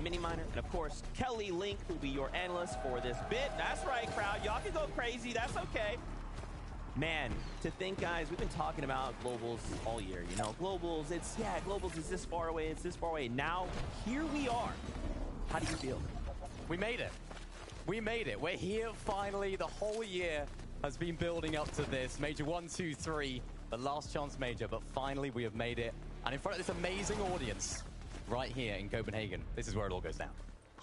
Mini Miner, and of course, Kelly Link will be your analyst for this bit. That's right, crowd. Y'all can go crazy. That's okay. Man, to think, guys, we've been talking about globals all year. You know, globals, globals is this far away. It's this far away. Now, here we are. How do you feel? We made it. We made it. We're here finally. The whole year has been building up to this. Major 1, 2, 3, the last chance major, but finally we have made it. And in front of this amazing audience right here in Copenhagen, this is where it all goes down.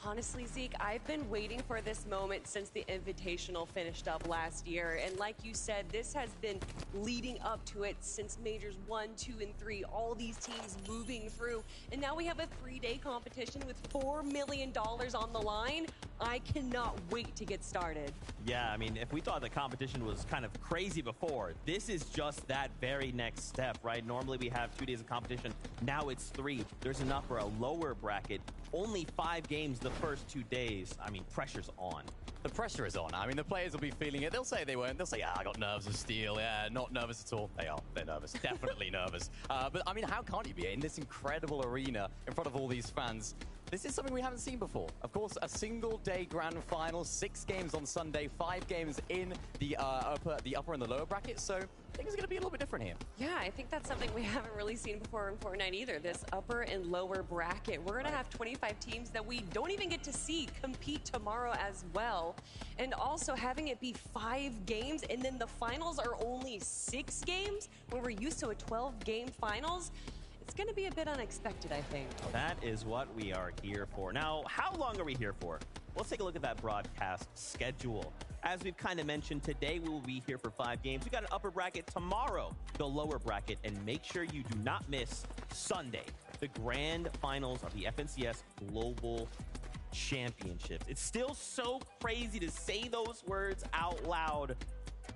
Honestly, Zeke, I've been waiting for this moment since the Invitational finished up last year. And like you said, this has been leading up to it since Majors 1, 2, and 3. All these teams moving through. And now we have a 3-day competition with $4 million on the line. I cannot wait to get started. Yeah, I mean, if we thought the competition was kind of crazy before, this is just that very next step, right? Normally we have 2 days of competition. Now it's 3. There's an upper, a lower bracket. Only 5 games the first 2 days. I mean, pressure's on. The pressure is on. I mean, the players will be feeling it. They'll say they weren't. They'll say, I got nerves of steel. Yeah, not nervous at all. They are. They're nervous. Definitely nervous. But, I mean, how can't you be in this incredible arena in front of all these fans? This is something we haven't seen before. Of course, a single-day grand final, 6 games on Sunday, 5 games in the upper and the lower bracket. So things are going to be a little bit different here. Yeah, I think that's something we haven't really seen before in Fortnite either, this upper and lower bracket. We're going to have 25 teams that we don't even get to see compete tomorrow as well. And also having it be 5 games and then the finals are only 6 games when we're used to a 12-game finals. It's going to be a bit unexpected, I think. That is what we are here for. Now, how long are we here for? Let's take a look at that broadcast schedule. As we've kind of mentioned, today we will be here for 5 games. We got an upper bracket tomorrow, the lower bracket, and make sure you do not miss Sunday, the grand finals of the FNCS Global Championships. It's still so crazy to say those words out loud,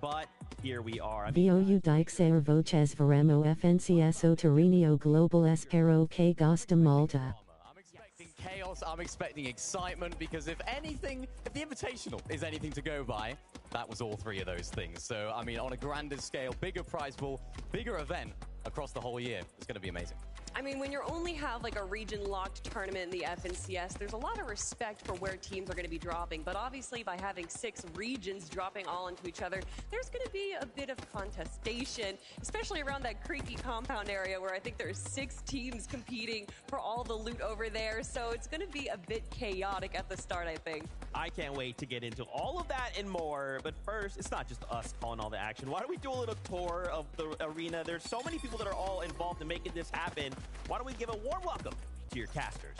but here we are. Vou Dixer Voces Veremo FNCSO Torino Global Espero que Gosta Malta. I'm expecting chaos, I'm expecting excitement, because if the Invitational is anything to go by, that was all 3 of those things. So, I mean, on a grander scale, bigger prize pool, bigger event across the whole year, it's going to be amazing. I mean, when you only have like a region-locked tournament in the FNCS, there's a lot of respect for where teams are going to be dropping. But obviously, by having 6 regions dropping all into each other, there's going to be a bit of contestation, especially around that creaky compound area where I think there's 6 teams competing for all the loot over there. So it's going to be a bit chaotic at the start, I think. I can't wait to get into all of that and more. But first, it's not just us calling all the action. Why don't we do a little tour of the arena? There's so many people that are all involved in making this happen. Why don't we give a warm welcome to your casters?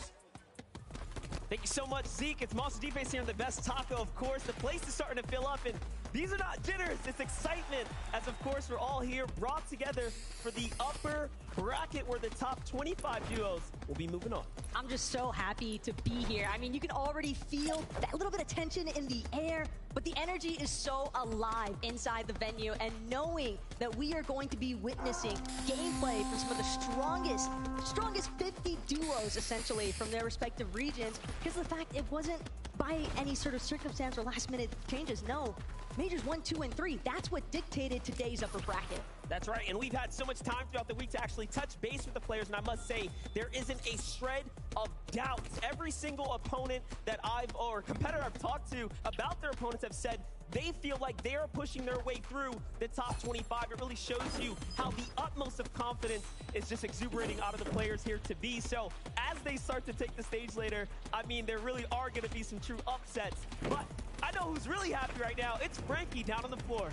Thank you so much, Zeke. It's Monster Defense here on the Best Taco, of course. The place is starting to fill up, and these are not jitters, it's excitement. As, of course, we're all here brought together for the upper bracket where the top 25 duos will be moving on. I'm just so happy to be here. I mean, you can already feel that little bit of tension in the air, but the energy is so alive inside the venue, and knowing that we are going to be witnessing gameplay from some of the strongest 50 duos, essentially, from their respective regions, because of the fact it wasn't by any sort of circumstance or last-minute changes. No, Majors 1, 2, and 3, that's what dictated today's upper bracket. That's right, and we've had so much time throughout the week to actually touch base with the players, and I must say, there isn't a shred of doubt. Every single opponent that or competitor I've talked to about their opponents have said they feel like they are pushing their way through the top 25. It really shows you how the utmost of confidence is just exuberating out of the players here to be. So as they start to take the stage later, I mean, there really are going to be some true upsets. But I know who's really happy right now. It's Frankie down on the floor.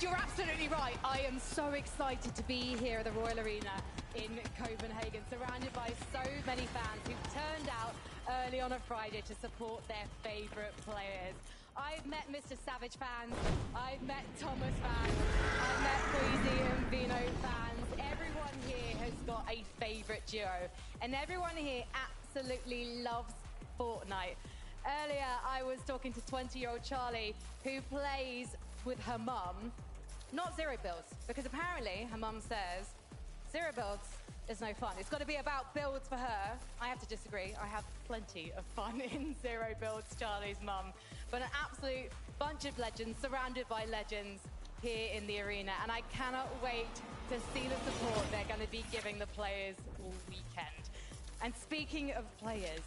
You're absolutely right. I am so excited to be here at the Royal Arena in Copenhagen, surrounded by so many fans who've turned out early on a Friday to support their favorite players. I've met Mr. Savage fans, I've met Thomas fans, I've met Queasy and Vino fans. Everyone here has got a favorite duo, and everyone here absolutely loves Fortnite. Earlier, I was talking to 20-year-old Charlie, who plays with her mum, not zero builds, because apparently her mum says zero builds is no fun. It's got to be about builds for her. I have to disagree. I have plenty of fun in zero builds, Charlie's mum. But an absolute bunch of legends, surrounded by legends here in the arena. And I cannot wait to see the support they're going to be giving the players all weekend. And speaking of players,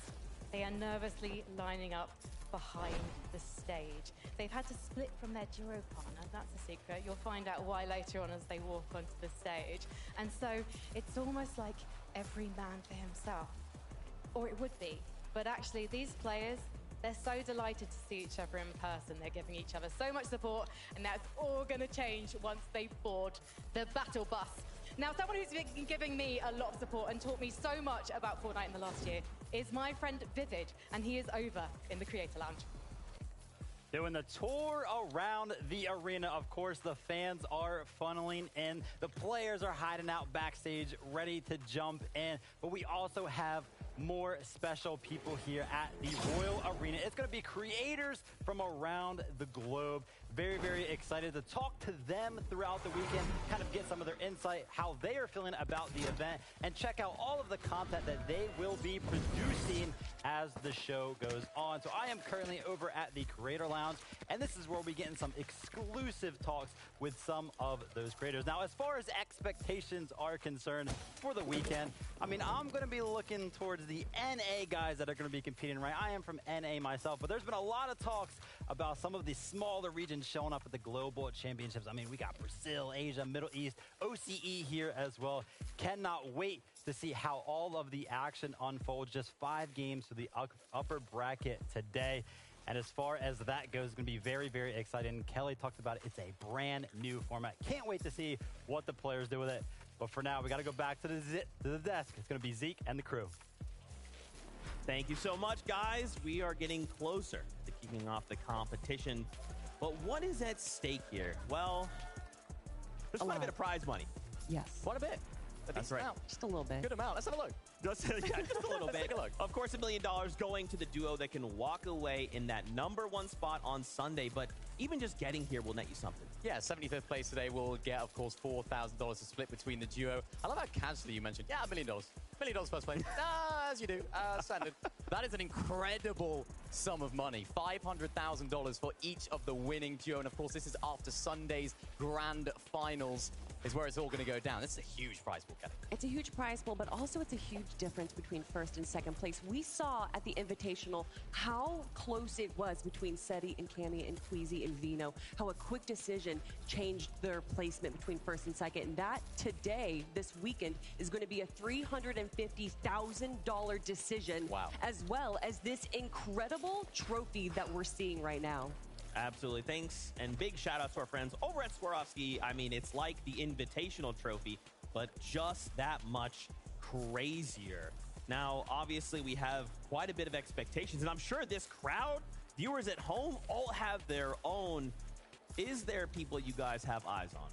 they are nervously lining up behind the stage. They've had to split from their duo partner. That's a secret. You'll find out why later on as they walk onto the stage. And so it's almost like every man for himself. Or it would be. But actually, these players, they're so delighted to see each other in person. They're giving each other so much support, and that's all going to change once they board the battle bus. Now, someone who's been giving me a lot of support and taught me so much about Fortnite in the last year is my friend Vivid, and he is over in the Creator Lounge. Doing the tour around the arena. Of course, the fans are funneling in. The players are hiding out backstage, ready to jump in. But we also have more special people here at the Royal Arena. It's going to be creators from around the globe. Very, very excited to talk to them throughout the weekend, kind of get some of their insight, how they are feeling about the event, and check out all of the content that they will be producing as the show goes on. So I am currently over at the Creator Lounge, and this is where we'll be getting some exclusive talks with some of those creators. Now, as far as expectations are concerned for the weekend, I mean, I'm going to be looking towards the NA guys that are going to be competing, right? I am from NA myself, but there's been a lot of talks about some of the smaller regions showing up at the global championships. I mean, we got Brazil, Asia, Middle East, OCE here as well. Cannot wait to see how all of the action unfolds. Just 5 games for the upper bracket today. And as far as that goes, it's going to be very, very exciting. Kelly talked about it. It's a brand new format. Can't wait to see what the players do with it. But for now, we got to go back to the desk. It's going to be Zeke and the crew. Thank you so much, guys. We are getting closer to kicking off the competition. But what is at stake here? Well, there's quite a bit of prize money. Yes. Quite a bit. That's right. Just a little bit. Good amount. Let's have a look. Just a little bit. Take a look. Of course, $1 million going to the duo that can walk away in that #1 spot on Sunday. But even just getting here will net you something. Yeah, 75th place today will get, of course, $4,000 to split between the duo. I love how casually you mentioned, yeah, $1 million. $1 million first place. As you do, standard. That is an incredible sum of money. $500,000 for each of the winning duo. And of course, this is after Sunday's grand finals is where it's all going to go down. This is a huge prize pool, Kelly. It's a huge prize pool, but also it's a huge difference between first and second place. We saw at the Invitational how close it was between Seti and Cammy and Queasy and Vino, how a quick decision changed their placement between first and second. And that today, this weekend, is going to be a $350,000 decision, as well as this incredible trophy that we're seeing right now. Absolutely. Thanks. And big shout out to our friends over at Swarovski. I mean, it's like the Invitational trophy, but just that much crazier. Now, obviously, we have quite a bit of expectations, and I'm sure this crowd, viewers at home, all have their own. Is there people you guys have eyes on?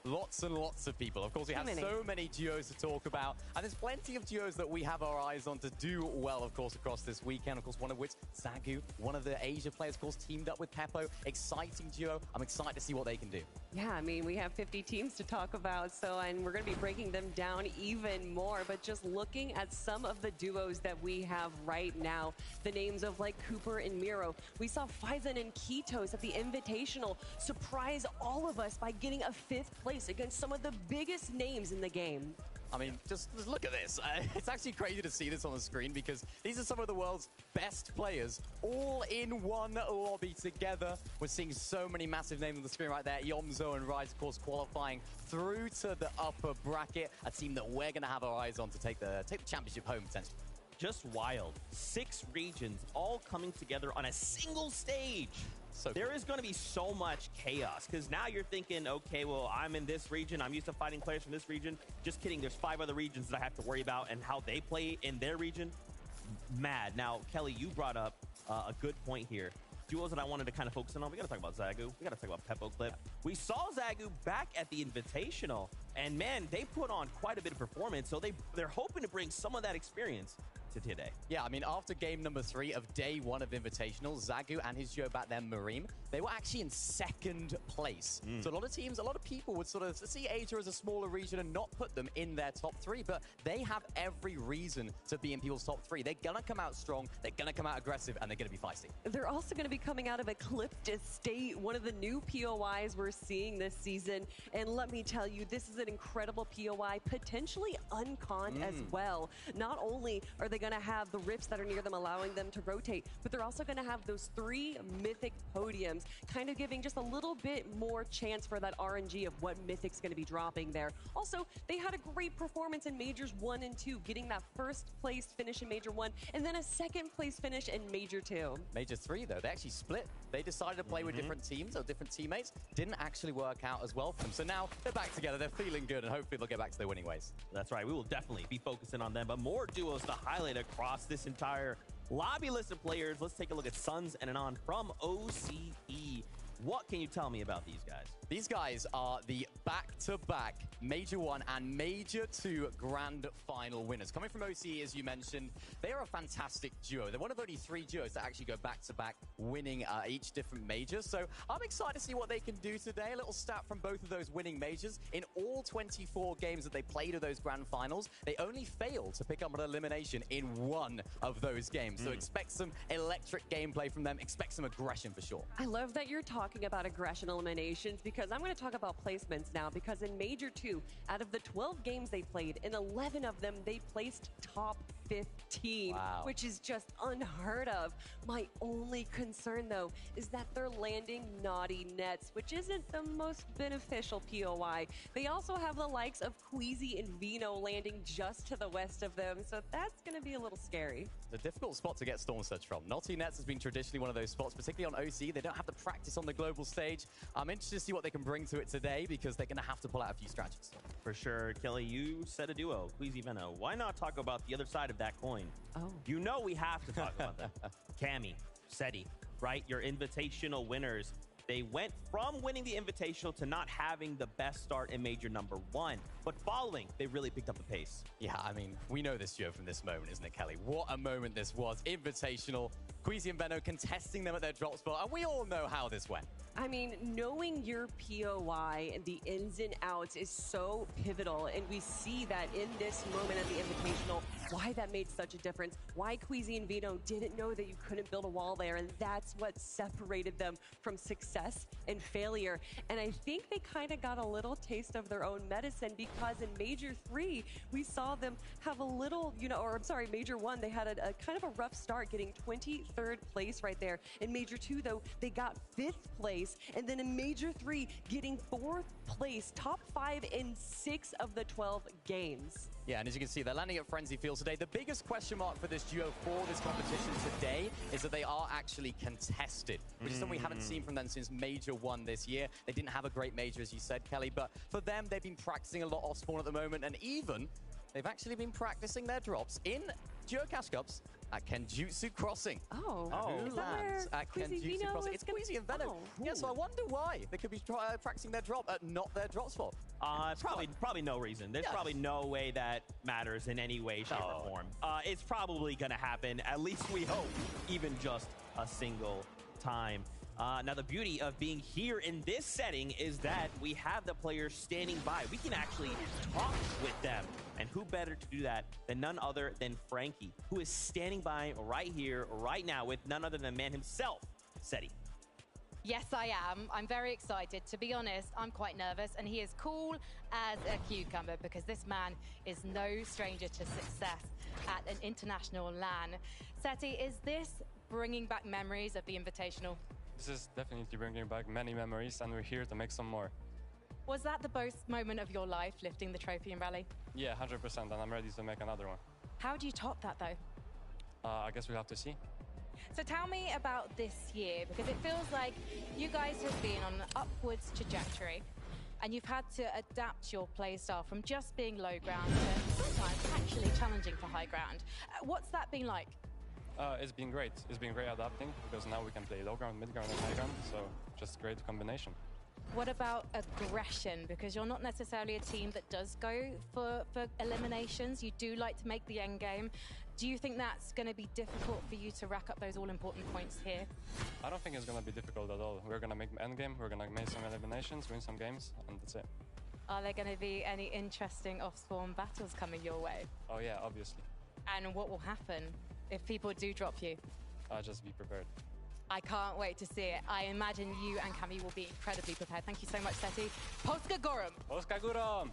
Lots and lots of people. Of course, we have so many duos to talk about, and there's plenty of duos that we have our eyes on to do well, of course, across this weekend. Of course, one of which, Zagu, one of the Asia players, of course, teamed up with Peppo. Exciting duo. I'm excited to see what they can do. Yeah, I mean, we have 50 teams to talk about, and we're going to be breaking them down even more. But just looking at some of the duos that we have right now, the names of like Cooper and Miro. We saw Faizan and Ketos at the Invitational surprise all of us by getting a 5th place against some of the biggest names in the game. I mean, just look at this. It's actually crazy to see this on the screen because these are some of the world's best players all in one lobby together. We're seeing so many massive names on the screen right there. Yomzo and Rise, of course, qualifying through to the upper bracket. A team that we're going to have our eyes on to take the championship home, potentially. Just wild. 6 regions all coming together on a single stage. So there is going to be so much chaos because now you're thinking, okay, well, I'm in this region. I'm used to fighting players from this region. Just kidding. There's 5 other regions that I have to worry about and how they play in their region. Mad. Now, Kelly, you brought up a good point here. Duos that I wanted to kind of focus on. We got to talk about Zagu. We got to talk about Peppo Clip. We saw Zagu back at the Invitational, and man, they put on quite a bit of performance. So they're hoping to bring some of that experience to today. Yeah, I mean, after game number 3 of day 1 of Invitational, Zagu and his duo back then, Mareem, they were actually in 2nd place. So a lot of teams, a lot of people would sort of see Asia as a smaller region and not put them in their top 3, but they have every reason to be in people's top 3. They're going to come out strong, they're going to come out aggressive, and they're going to be feisty. They're also going to be coming out of Eclipse State, one of the new POIs we're seeing this season. And let me tell you, this is an incredible POI, potentially unconned as well. Not only are they going to have the rifts that are near them allowing them to rotate, but they're also going to have those 3 mythic podiums, kind of giving just a little bit more chance for that RNG of what mythic's going to be dropping there. Also, they had a great performance in Majors 1 and 2, getting that 1st place finish in Major 1 and then a 2nd place finish in Major 2. Major 3, though, they actually split. They decided to play with different teams or different teammates. Didn't actually work out as well for them. So now they're back together. They're feeling good, and hopefully they'll get back to their winning ways. That's right. We will definitely be focusing on them, but more duos to highlight across this entire lobby list of players. Let's take a look at Suns and Anon from OCE. What can you tell me about these guys? These guys are the back-to-back Major 1 and Major 2 Grand Final winners. Coming from OCE, as you mentioned, they are a fantastic duo. They're one of only 3 duos that actually go back-to-back, winning each different major. So I'm excited to see what they can do today. A little stat from both of those winning majors. In all 24 games that they played of those Grand Finals, they only failed to pick up an elimination in 1 of those games. So expect some electric gameplay from them. Expect some aggression for sure. I love that you're talking about aggression eliminations, because I'm going to talk about placements now, because in Major 2, out of the 12 games they played, in 11 of them, they placed top 15, which is just unheard of. My only concern, though, is that they're landing naughty nets, which isn't the most beneficial POI. They also have the likes of Queasy and Vino landing just to the west of them, so that's going to be a little scary. It's a difficult spot to get Storm Surge from. Naughty nets has been traditionally one of those spots, particularly on OC. They don't have the practice on the global stage. I'm interested to see what they can bring to it today, because they're going to have to pull out a few strategies. For sure. Kelly, you said a duo, Queasy Veno. Why not talk about the other side of that coin? Oh. You know we have to talk about them. Cammy, Seti, right? Your invitational winners. They went from winning the invitational to not having the best start in Major number 1. But following, they really picked up the pace. Yeah, I mean, we know this duo from this moment, isn't it, Kelly? What a moment this was. Invitational, Queasy and Veno contesting them at their drop spot, and we all know how this went. I mean, knowing your POI and the ins and outs is so pivotal, and we see that in this moment at the Invitational, why that made such a difference, why Queasy and Vino didn't know that you couldn't build a wall there, and that's what separated them from success and failure. And I think they kind of got a little taste of their own medicine, because in Major 3, we saw them have a little, Major 1, they had a kind of a rough start, getting 23rd place right there. In Major 2, though, they got 5th place. And then in Major 3, getting 4th place, top 5 in 6 of the 12 games. Yeah, and as you can see, they're landing at Frenzy Field today. The biggest question mark for this duo for this competition today is that they are actually contested, which is something we haven't seen from them since Major 1 this year. They didn't have a great major, as you said, Kelly, but for them, they've been practicing a lot off spawn at the moment, and even they've actually been practicing their drops in Duo Cash Cups at Kenjutsu Crossing. Who lands at Kenjutsu Crossing? It's Queasy and Veno. Oh, yeah, so I wonder why they could be practicing their drop at not their drop spot. Probably no reason. There's probably no way that matters in any way, shape, or form. It's probably going to happen, at least we hope, even just a single time. Now, the beauty of being here in this setting is that we have the players standing by. We can actually talk with them. And who better to do that than none other than Frankie, who is standing by right here, right now, with none other than the man himself, Seti. Yes, I am. I'm very excited. To be honest, I'm quite nervous, and he is cool as a cucumber, because this man is no stranger to success at an international LAN. Seti, is this bringing back memories of the Invitational? This is definitely bringing back many memories, and we're here to make some more. Was that the best moment of your life, lifting the trophy in Rally? Yeah, 100%, and I'm ready to make another one. How do you top that, though? I guess we'll have to see. So tell me about this year, because it feels like you guys have been on an upwards trajectory, and you've had to adapt your playstyle from just being low ground to sometimes actually challenging for high ground. What's that been like? It's been great. It's been great adapting, because now we can play low ground, mid ground, and high ground, so just great combination. What about aggression? Because you're not necessarily a team that does go for eliminations. You do like to make the end game. Do you think that's going to be difficult for you to rack up those all-important points here? I don't think it's going to be difficult at all. We're going to make end game, we're going to make some eliminations, win some games, and that's it. Are there going to be any interesting off-spawn battles coming your way? Oh yeah, obviously. And what will happen if people do drop you? Just be prepared. I can't wait to see it. I imagine you and Cami will be incredibly prepared. Thank you so much, Seti. Polska Gorum. Polska Gorum!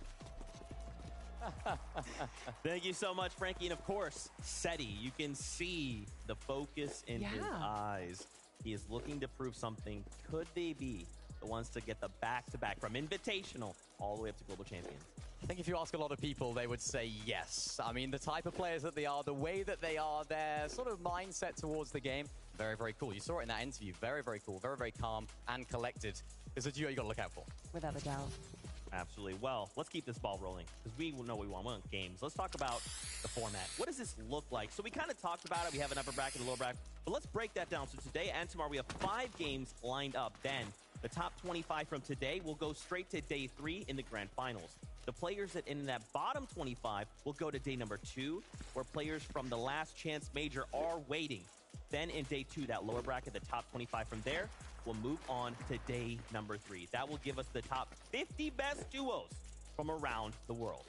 Thank you so much, Frankie. And of course, Seti, you can see the focus in his eyes. He is looking to prove something. Could they be the ones to get the back-to-back from Invitational all the way up to Global Champions? I think if you ask a lot of people, they would say yes. I mean, the type of players that they are, the way that they are, their sort of mindset towards the game, very, very cool. You saw it in that interview. Very, very cool. Very, very calm and collected. It's a duo you got to look out for. Without a doubt. Absolutely. Well, let's keep this ball rolling because we know we want games. Let's talk about the format. What does this look like? So we kind of talked about it. We have an upper bracket, a lower bracket, but let's break that down. So today and tomorrow we have 5 games lined up. Then the top 25 from today will go straight to day 3 in the grand finals. The players that in that bottom 25 will go to day number 2, where players from the last chance major are waiting. Then in day 2, that lower bracket, the top 25 from there, will move on to day number 3. That will give us the top 50 best duos from around the world.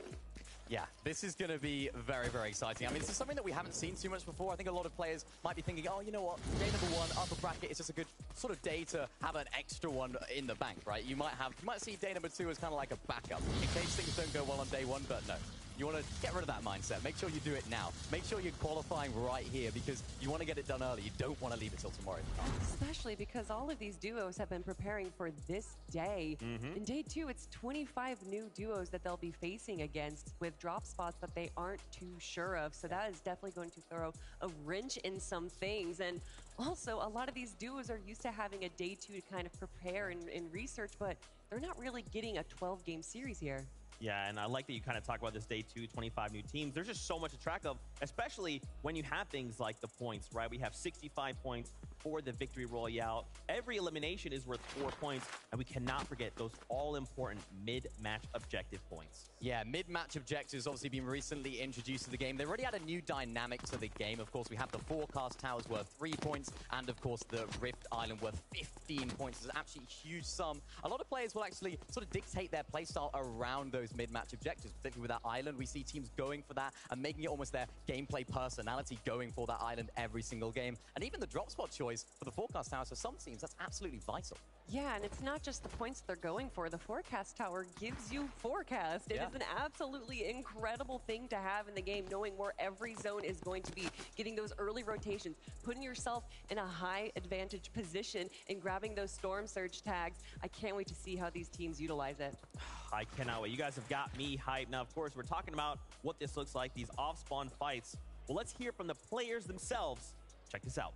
Yeah, this is going to be very, very exciting. I mean, this is something that we haven't seen too much before. I think a lot of players might be thinking, oh, you know what, day number 1, upper bracket, it's just a good sort of day to have an extra one in the bank, right? You might see day number 2 as kind of like a backup in case things don't go well on day 1, but no. You want to get rid of that mindset. Make sure you do it now. Make sure you're qualifying right here because you want to get it done early. You don't want to leave it till tomorrow. Especially because all of these duos have been preparing for this day. In day 2, it's 25 new duos that they'll be facing against with drop spots that they aren't too sure of. So that is definitely going to throw a wrench in some things. And also, a lot of these duos are used to having a day 2 to kind of prepare and research, but they're not really getting a 12-game series here. Yeah, and I like that you kind of talk about this day 2, 25 new teams. There's just so much to track of, especially when you have things like the points, right? We have 65 points for the Victory Royale. Every elimination is worth 4 points, and we cannot forget those all-important mid-match objective points. Yeah, mid-match objectives obviously been recently introduced to the game. They've already had a new dynamic to the game. Of course, we have the Forecast Towers worth 3 points, and of course, the Rift Island worth 15 points. It's an absolutely huge sum. A lot of players will actually sort of dictate their playstyle around those mid-match objectives, particularly with that island. We see teams going for that and making it almost their gameplay personality, going for that island every single game. And even the drop spot choice for the Forecast Towers, for some teams, that's absolutely vital. Yeah, and it's not just the points they're going for. The Forecast Tower gives you forecast. It is an absolutely incredible thing to have in the game, knowing where every zone is going to be, getting those early rotations, putting yourself in a high advantage position and grabbing those Storm Surge tags. I can't wait to see how these teams utilize it. I cannot wait. You guys have got me hyped. Now, of course, we're talking about what this looks like, these off-spawn fights. Well, let's hear from the players themselves. Check this out.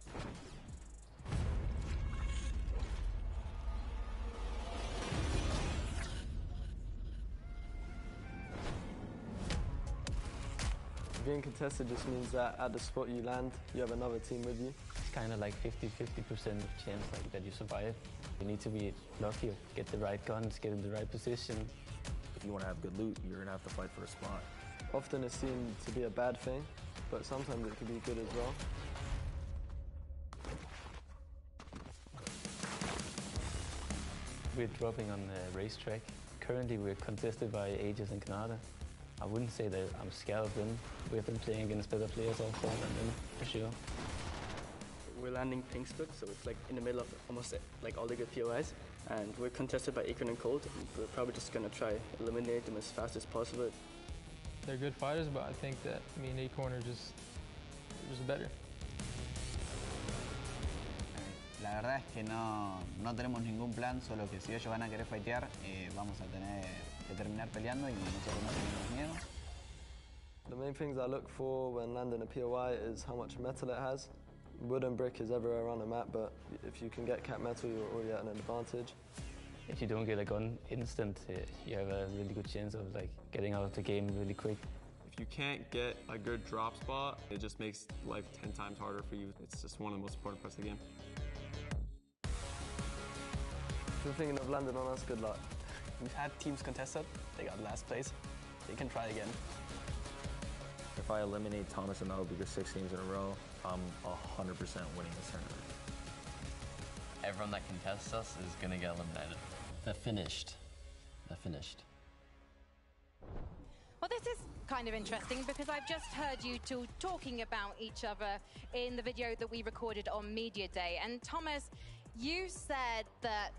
Being contested just means that at the spot you land, you have another team with you. It's kind of like 50% of chance that you survive. You need to be lucky, get the right guns, get in the right position. If you want to have good loot, you're going to have to fight for a spot. Often it's seen to be a bad thing, but sometimes it can be good as well. We're dropping on the racetrack. Currently we're contested by Aegis and Canada. I wouldn't say that I'm scared of them. We've been playing against better players all than them, for sure. We're landing Pinksplit, so it's like in the middle of almost like all the good POIs. And we're contested by Acorn and Cold. And we're probably just going to try eliminate them as fast as possible. They're good fighters, but I think that me and Acorn are just better. La verdad es que no tenemos ningún plan, solo que si ellos van a querer fightear, vamos a tener que terminar peleando y nosotros no tenemos miedo. The main things I look for when landing a POI is how much metal it has. Wood and brick is everywhere around the map, but if you can get cap metal, you're already at an advantage. If you don't get a gun instant, you have a really good chance of getting out of the game really quick. If you can't get a good drop spot, it just makes life 10 times harder for you. It's just one of the most important parts of the game. you're thinking of landing on us, good luck. We've had teams contested. They got last place. They can try again. If I eliminate Thomas and Malabuka 6 games in a row, I'm 100% winning this tournament. Everyone that contests us is going to get eliminated. They're finished. They're finished. Well, this is kind of interesting because I've just heard you two talking about each other in the video that we recorded on Media Day. And Thomas, you said that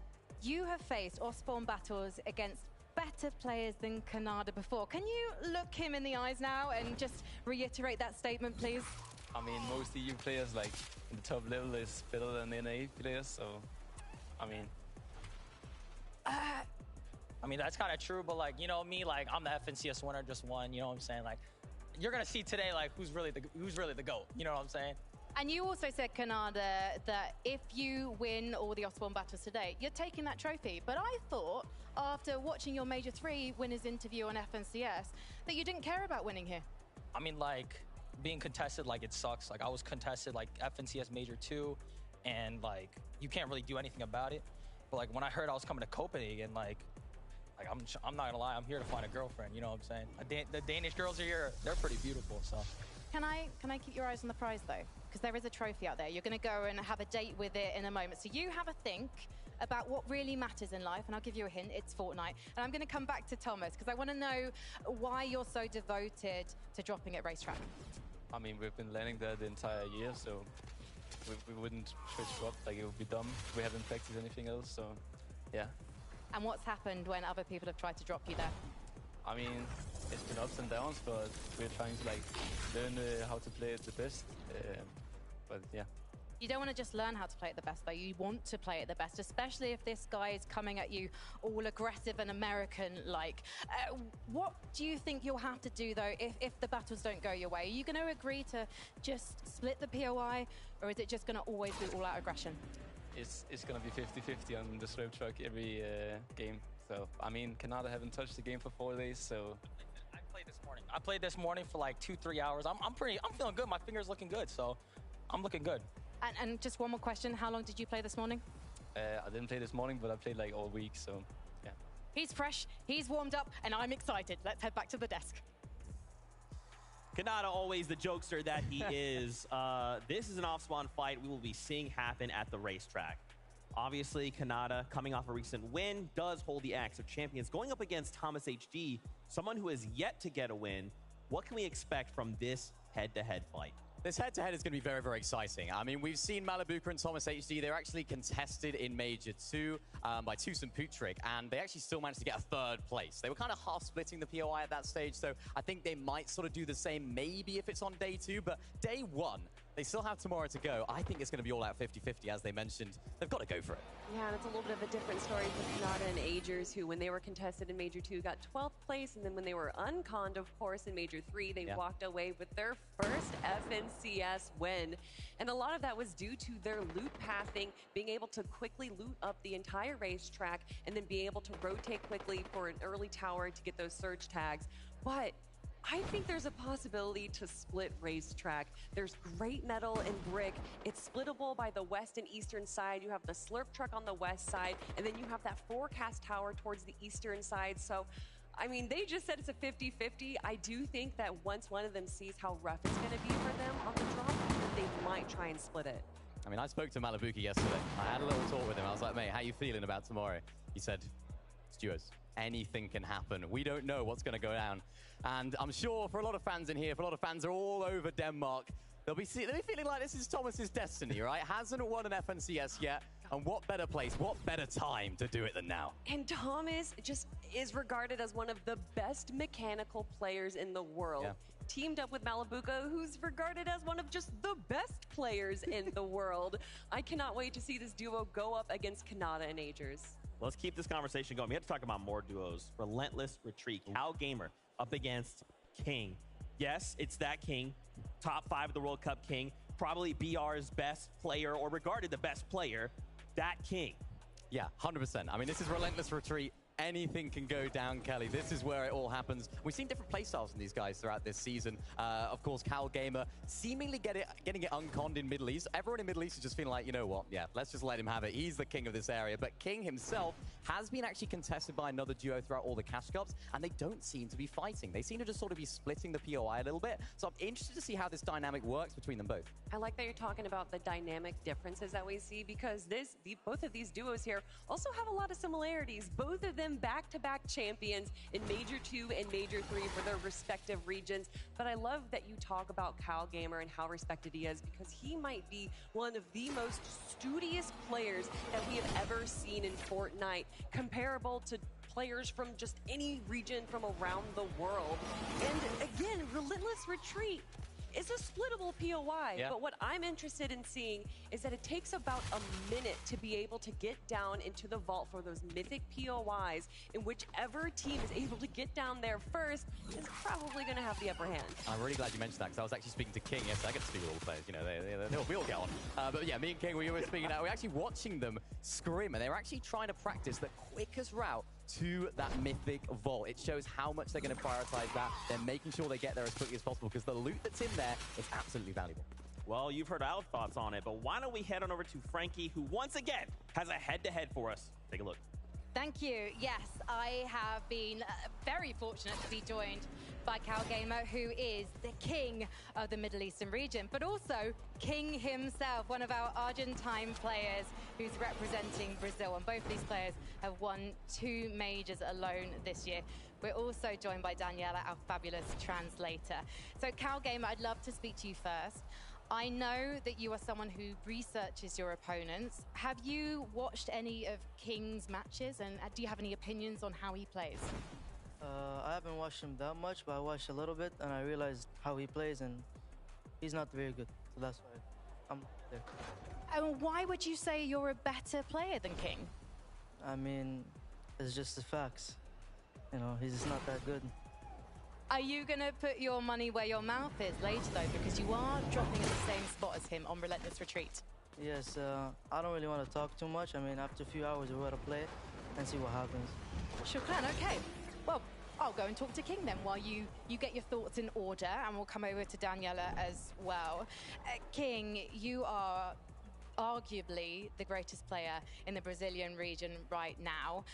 you have faced Osborne battles against better players than Canada before. Can you look him in the eyes now and just reiterate that statement, please? I mean, most EU players, like, in the top level is better than NA players, so, I mean, that's kind of true, but, like, you know me, like, I'm the FNCS winner, just won, you know what I'm saying? Like, you're going to see today, like, who's really the GOAT, you know what I'm saying? And you also said, Canada, that if you win all the Osborne battles today, you're taking that trophy. But I thought, after watching your Major 3 winners interview on FNCS, that you didn't care about winning here. I mean, like, being contested, like, it sucks. Like, I was contested, like, FNCS Major 2, and, like, you can't really do anything about it. But, like, when I heard I was coming to Copenhagen, like I'm not gonna lie, I'm here to find a girlfriend, you know what I'm saying? The Danish girls are here, they're pretty beautiful, so. Can I keep your eyes on the prize, though? Because there is a trophy out there. You're going to go and have a date with it in a moment. So you have a think about what really matters in life, and I'll give you a hint, it's Fortnite. And I'm going to come back to Thomas, because I want to know why you're so devoted to dropping at racetrack. I mean, we've been learning that the entire year, so we wouldn't switch drop, like, it would be dumb. We haven't practiced anything else, so, yeah. And what's happened when other people have tried to drop you there? I mean, it's been ups and downs, but we're trying to, like, learn how to play it the best. But yeah. You don't want to just learn how to play it the best, though. You want to play it the best, especially if this guy is coming at you all aggressive and American-like. What do you think you'll have to do, though, if the battles don't go your way? Are you going to agree to just split the POI, or is it just going to always be all-out aggression? It's going to be 50-50 on the slope truck every game. So, I mean, Canada haven't touched the game for 4 days, so... I played this morning for like 2-3 hours. I'm feeling good. My finger's looking good, so I'm looking good. And just one more question. How long did you play this morning? I didn't play this morning, but I played like all week, so yeah. He's fresh, he's warmed up, and I'm excited. Let's head back to the desk. Canada, always the jokester that he is. This is an off-spawn fight we will be seeing happen at the racetrack. Obviously, Canada, coming off a recent win, does hold the axe of champions, going up against Thomas HD, someone who has yet to get a win. What can we expect from this head-to-head fight? This head-to-head is going to be very, very exciting. I mean, we've seen Malabuka and Thomas HD. They're actually contested in Major 2 by Tus and Putrick, and they actually still managed to get a 3rd place. They were kind of half-splitting the POI at that stage, so I think they might sort of do the same maybe if it's on day 2, but day 1, they still have tomorrow to go. I think it's going to be all out 50-50, as they mentioned. They've got to go for it. Yeah, and it's a little bit of a different story for Canada and Agers, who, when they were contested in Major 2, got 12th place, and then when they were unconned, of course, in Major 3, they walked away with their first FNCS win. And a lot of that was due to their loot pathing, being able to quickly loot up the entire racetrack, and then being able to rotate quickly for an early tower to get those surge tags. But I think there's a possibility to split racetrack. There's great metal and brick. It's splittable by the west and eastern side. You have the slurp truck on the west side, and then you have that forecast tower towards the eastern side. So, I mean, they just said it's a 50-50. I do think that once one of them sees how rough it's going to be for them on the drop, that they might try and split it. I mean, I spoke to Malabuka yesterday. I had a little talk with him. I was like, mate, how you feeling about tomorrow? He said, Stuarts, anything can happen. We don't know what's going to go down. And I'm sure for a lot of fans in here, for a lot of fans are all over Denmark, they'll be feeling like this is Thomas's destiny, right? Hasn't won an FNCS yet. And what better place, what better time to do it than now? And Thomas just is regarded as one of the best mechanical players in the world. Yeah. Teamed up with Malabuka, who's regarded as one of just the best players in the world. I cannot wait to see this duo go up against Canada and Agers. Let's keep this conversation going. We have to talk about more duos. Relentless Retreat, Cal Gamer up against King. Yes, it's that King, top 5 of the World Cup King, probably BR's best player or regarded the best player, that King. Yeah, 100%. I mean, this is Relentless Retreat anything can go down, Kelly. This is where it all happens. We've seen different playstyles from these guys throughout this season. Of course, Cal Gamer seemingly getting it unconned in Middle East. Everyone in Middle East is just feeling like, you know what? Yeah, let's just let him have it. He's the king of this area. But King himself has been actually contested by another duo throughout all the Cash Cups, and they don't seem to be fighting. They seem to just sort of be splitting the POI a little bit. So I'm interested to see how this dynamic works between them both. I like that you're talking about the dynamic differences that we see, because both of these duos here also have a lot of similarities. Both of them back-to-back champions in Major 2 and Major 3 for their respective regions. But I love that you talk about Cal Gamer and how respected he is, because he might be one of the most studious players that we have ever seen in Fortnite, comparable to players from just any region from around the world. And again, Relentless Retreat is a splittable POI, but what I'm interested in seeing is that it takes about a minute to be able to get down into the vault for those mythic POIs, and whichever team is able to get down there first is probably going to have the upper hand. I'm really glad you mentioned that, because I was actually speaking to King. Yes, I get to speak with all the players. You know, we all get on. But yeah, me and King, we were speaking out. We're actually watching them scrim, and they're actually trying to practice the quickest route to that mythic vault. It shows how much they're going to prioritize that. They're making sure they get there as quickly as possible, because the loot that's in there is absolutely valuable. Well, you've heard our thoughts on it, but why don't we head on over to Frankie, who once again has a head-to-head for us. Take a look. Thank you. Yes, I have been very fortunate to be joined by Cal Gamer, who is the king of the Middle Eastern region, but also King himself, one of our Argentine players who's representing Brazil. And both of these players have won 2 majors alone this year. We're also joined by Daniela, our fabulous translator. So Cal Gamer, I'd love to speak to you first. I know that you are someone who researches your opponents. Have you watched any of King's matches, and do you have any opinions on how he plays? I haven't watched him that much, but I watched a little bit, and I realized how he plays, and he's not very good. So that's why I'm there. And why would you say you're a better player than King? I mean, it's just the facts. You know, he's just not that good. Are you going to put your money where your mouth is later, though? Because you are dropping in the same spot as him on Relentless Retreat. Yes, I don't really want to talk too much. I mean, after a few hours, we're going to play it and see what happens. Shukran, okay. Well, I'll go and talk to King then while you get your thoughts in order, and we'll come over to Daniela as well. King, you are arguably the greatest player in the Brazilian region right now.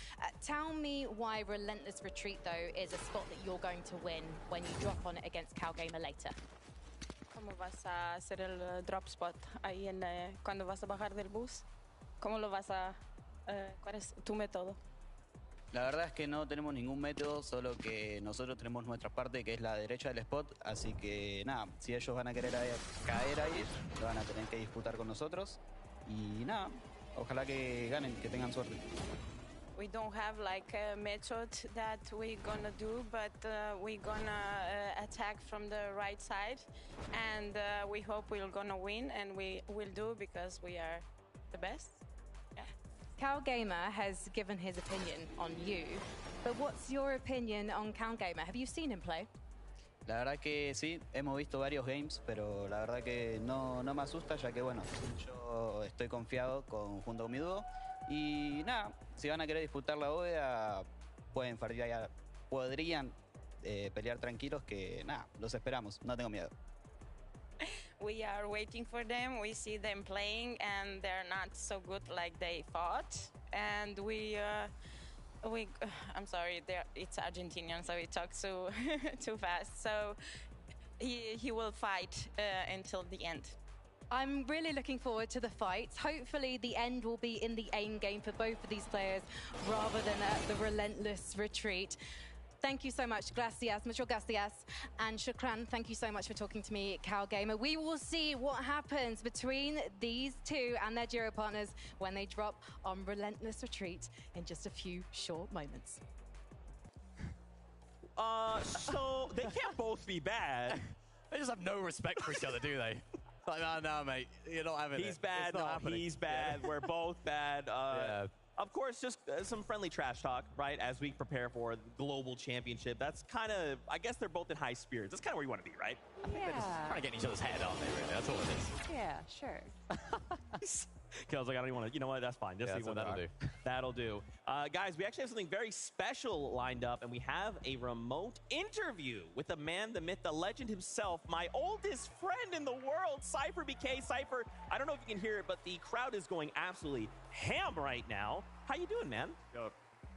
Tell me why Relentless Retreat, though, is a spot that you're going to win when you drop on it against Cal Gamer later. ¿Cómo vas a hacer el drop spot ahí cuando vas a bajar del bus? ¿Cómo lo vas a... ¿Cuál es tu método? La verdad es que no tenemos ningún método, solo que nosotros tenemos nuestra parte, que es la derecha del spot, así que nada, si ellos van a querer caer ahí, lo van a tener que disputar con nosotros, y nada, ojalá que ganen, que tengan suerte. We don't have like a method that we're gonna do, but we're gonna attack from the right side, and we hope we're gonna win, and we will do because we are the best. Yeah. Cal Gamer has given his opinion on you, but what's your opinion on Cal Gamer? Have you seen him play? La verdad que sí, hemos visto varios games, pero la verdad que no me asusta, ya que bueno, yo estoy confiado junto con mi dúo. Y nada, si van a querer disputar la bóveda, podrían pelear tranquilos, que nada, los esperamos, no tengo miedo. We are waiting for them. We see them playing, and they're not so good like they thought. And I'm sorry, it's Argentinian, so we talk too fast. So he will fight until the end. I'm really looking forward to the fight. Hopefully the end will be in the aim game for both of these players rather than the Relentless Retreat. Thank you so much, Gracias, mucho gracias. And Shukran, thank you so much for talking to me, Cal Gamer. We will see what happens between these two and their duo partners when they drop on Relentless Retreat in just a few short moments. So they can't both be bad. They just have no respect for each other, do they? Like, no, mate, you're not having it. He's bad, no, he's bad. We're both bad. Of course, just some friendly trash talk, right, as we prepare for the global championship. That's kind of, I guess they're both in high spirits. That's kind of where you want to be, right? I think they're just trying to get in each other's head, aren't they, really? That's all it is. Yeah, sure. Kel's like, I don't even want to. You know what? That's fine. Just Yeah, leave so one that'll there. do. That'll do. Guys, we actually have something very special lined up, and we have a remote interview with the man, the myth, the legend himself, my oldest friend in the world, Cypher BK. Cypher, I don't know if you can hear it, but the crowd is going absolutely ham right now. How you doing, man? Yo,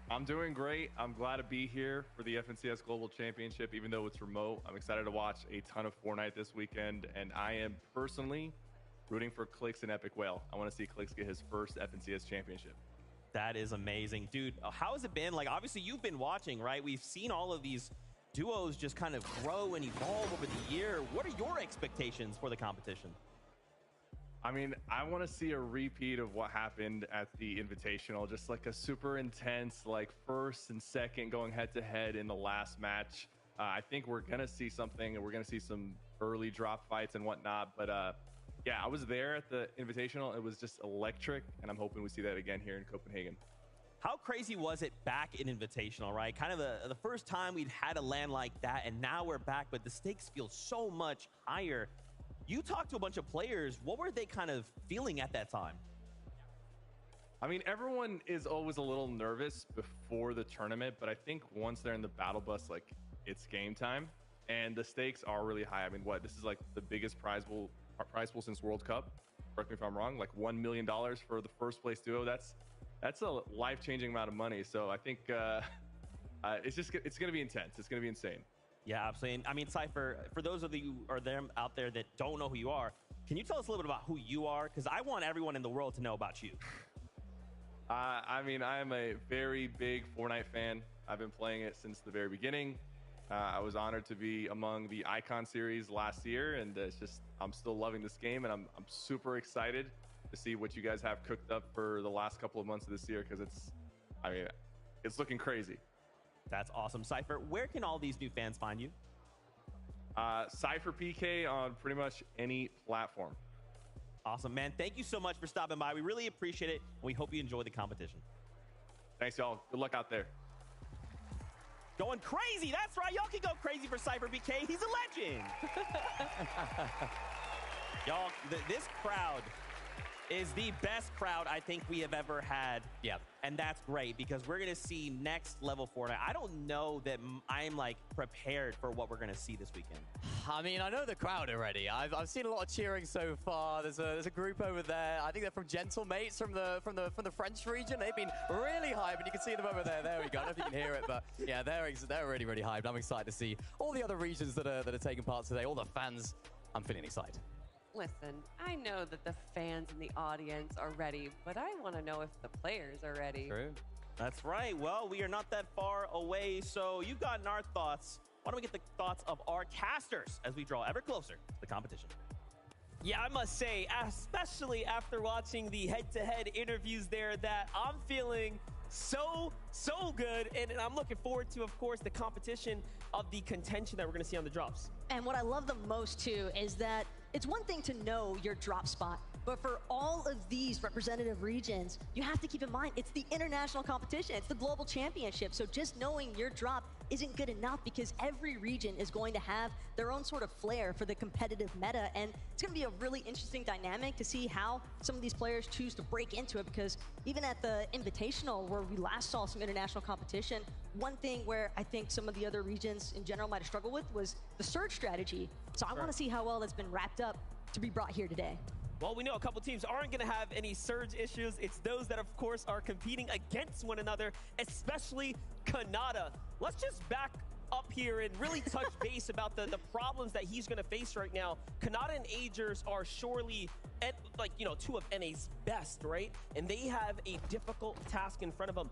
I'm doing great. I'm glad to be here for the FNCS Global Championship, even though it's remote. I'm excited to watch a ton of Fortnite this weekend, and I am personally rooting for Clix and Epic Whale. I want to see Clix get his first FNCS championship. That is amazing. Dude, how has it been? Like, obviously, you've been watching, right? We've seen all of these duos just kind of grow and evolve over the year. What are your expectations for the competition? I mean, I want to see a repeat of what happened at the Invitational, just like a super intense, like first and second going head to head in the last match. I think we're going to see something, and we're going to see some early drop fights and whatnot. But yeah, I was there at the Invitational. It was just electric, and I'm hoping we see that again here in Copenhagen. How crazy was it back in Invitational, right? Kind of the first time we'd had a land like that, and now we're back, but the stakes feel so much higher. You talked to a bunch of players. What were they kind of feeling at that time? I mean, everyone is always a little nervous before the tournament, but I think once they're in the battle bus, like, it's game time, and the stakes are really high. I mean, this is like the biggest prize pool since World Cup. Correct me if I'm wrong. Like $1 million for the first place duo. That's a life-changing amount of money. So I think it's going to be intense. It's going to be insane. Yeah, absolutely. And I mean, Cypher, for those of you or them out there that don't know who you are, can you tell us a little bit about who you are? Because I want everyone in the world to know about you. I mean, I am a very big Fortnite fan. I've been playing it since the very beginning. I was honored to be among the Icon series last year, and it's just, I'm still loving this game, and I'm super excited to see what you guys have cooked up for the last couple of months of this year, because it's looking crazy. That's awesome. Cypher, where can all these new fans find you? Cypher PK on pretty much any platform. Awesome, man. Thank you so much for stopping by. We really appreciate it, and we hope you enjoy the competition. Thanks, y'all. Good luck out there. Going crazy. That's right. Y'all can go crazy for Cypher BK. He's a legend. Y'all, this crowd is the best crowd I think we have ever had. Yeah. And that's great, because we're going to see next level Fortnite. I don't know that I'm like prepared for what we're going to see this weekend. I mean, I know the crowd already. I've seen a lot of cheering so far. There's a group over there. I think they're from Gentle Mates from the French region. They've been really hyped, and you can see them over there. There we go. I don't know if you can hear it, but yeah, they're really, really hyped. I'm excited to see all the other regions that are taking part today. All the fans. I'm feeling excited. Listen, I know that the fans in the audience are ready, but I want to know if the players are ready. True. That's right. Well, we are not that far away, so you've gotten our thoughts. Why don't we get the thoughts of our casters as we draw ever closer to the competition? Yeah, I must say, especially after watching the head-to-head interviews there, that I'm feeling so good, and I'm looking forward to, of course, the competition of the contention that we're going to see on the drops. And what I love the most, too, is that it's one thing to know your drop spot, but for all of these representative regions, you have to keep in mind, it's the international competition. It's the global championship. So just knowing your drop isn't good enough, because every region is going to have their own sort of flair for the competitive meta. And it's going to be a really interesting dynamic to see how some of these players choose to break into it, because even at the Invitational, where we last saw some international competition, one thing where I think some of the other regions in general might have struggled with was the surge strategy. So I want to see how well that's been wrapped up to be brought here today. Well, we know a couple teams aren't going to have any surge issues. It's those that, of course, are competing against one another, especially Kanata. Let's just back up here and really touch base about the problems that he's going to face right now. Kanata and Agers are surely, two of NA's best, right? And they have a difficult task in front of them.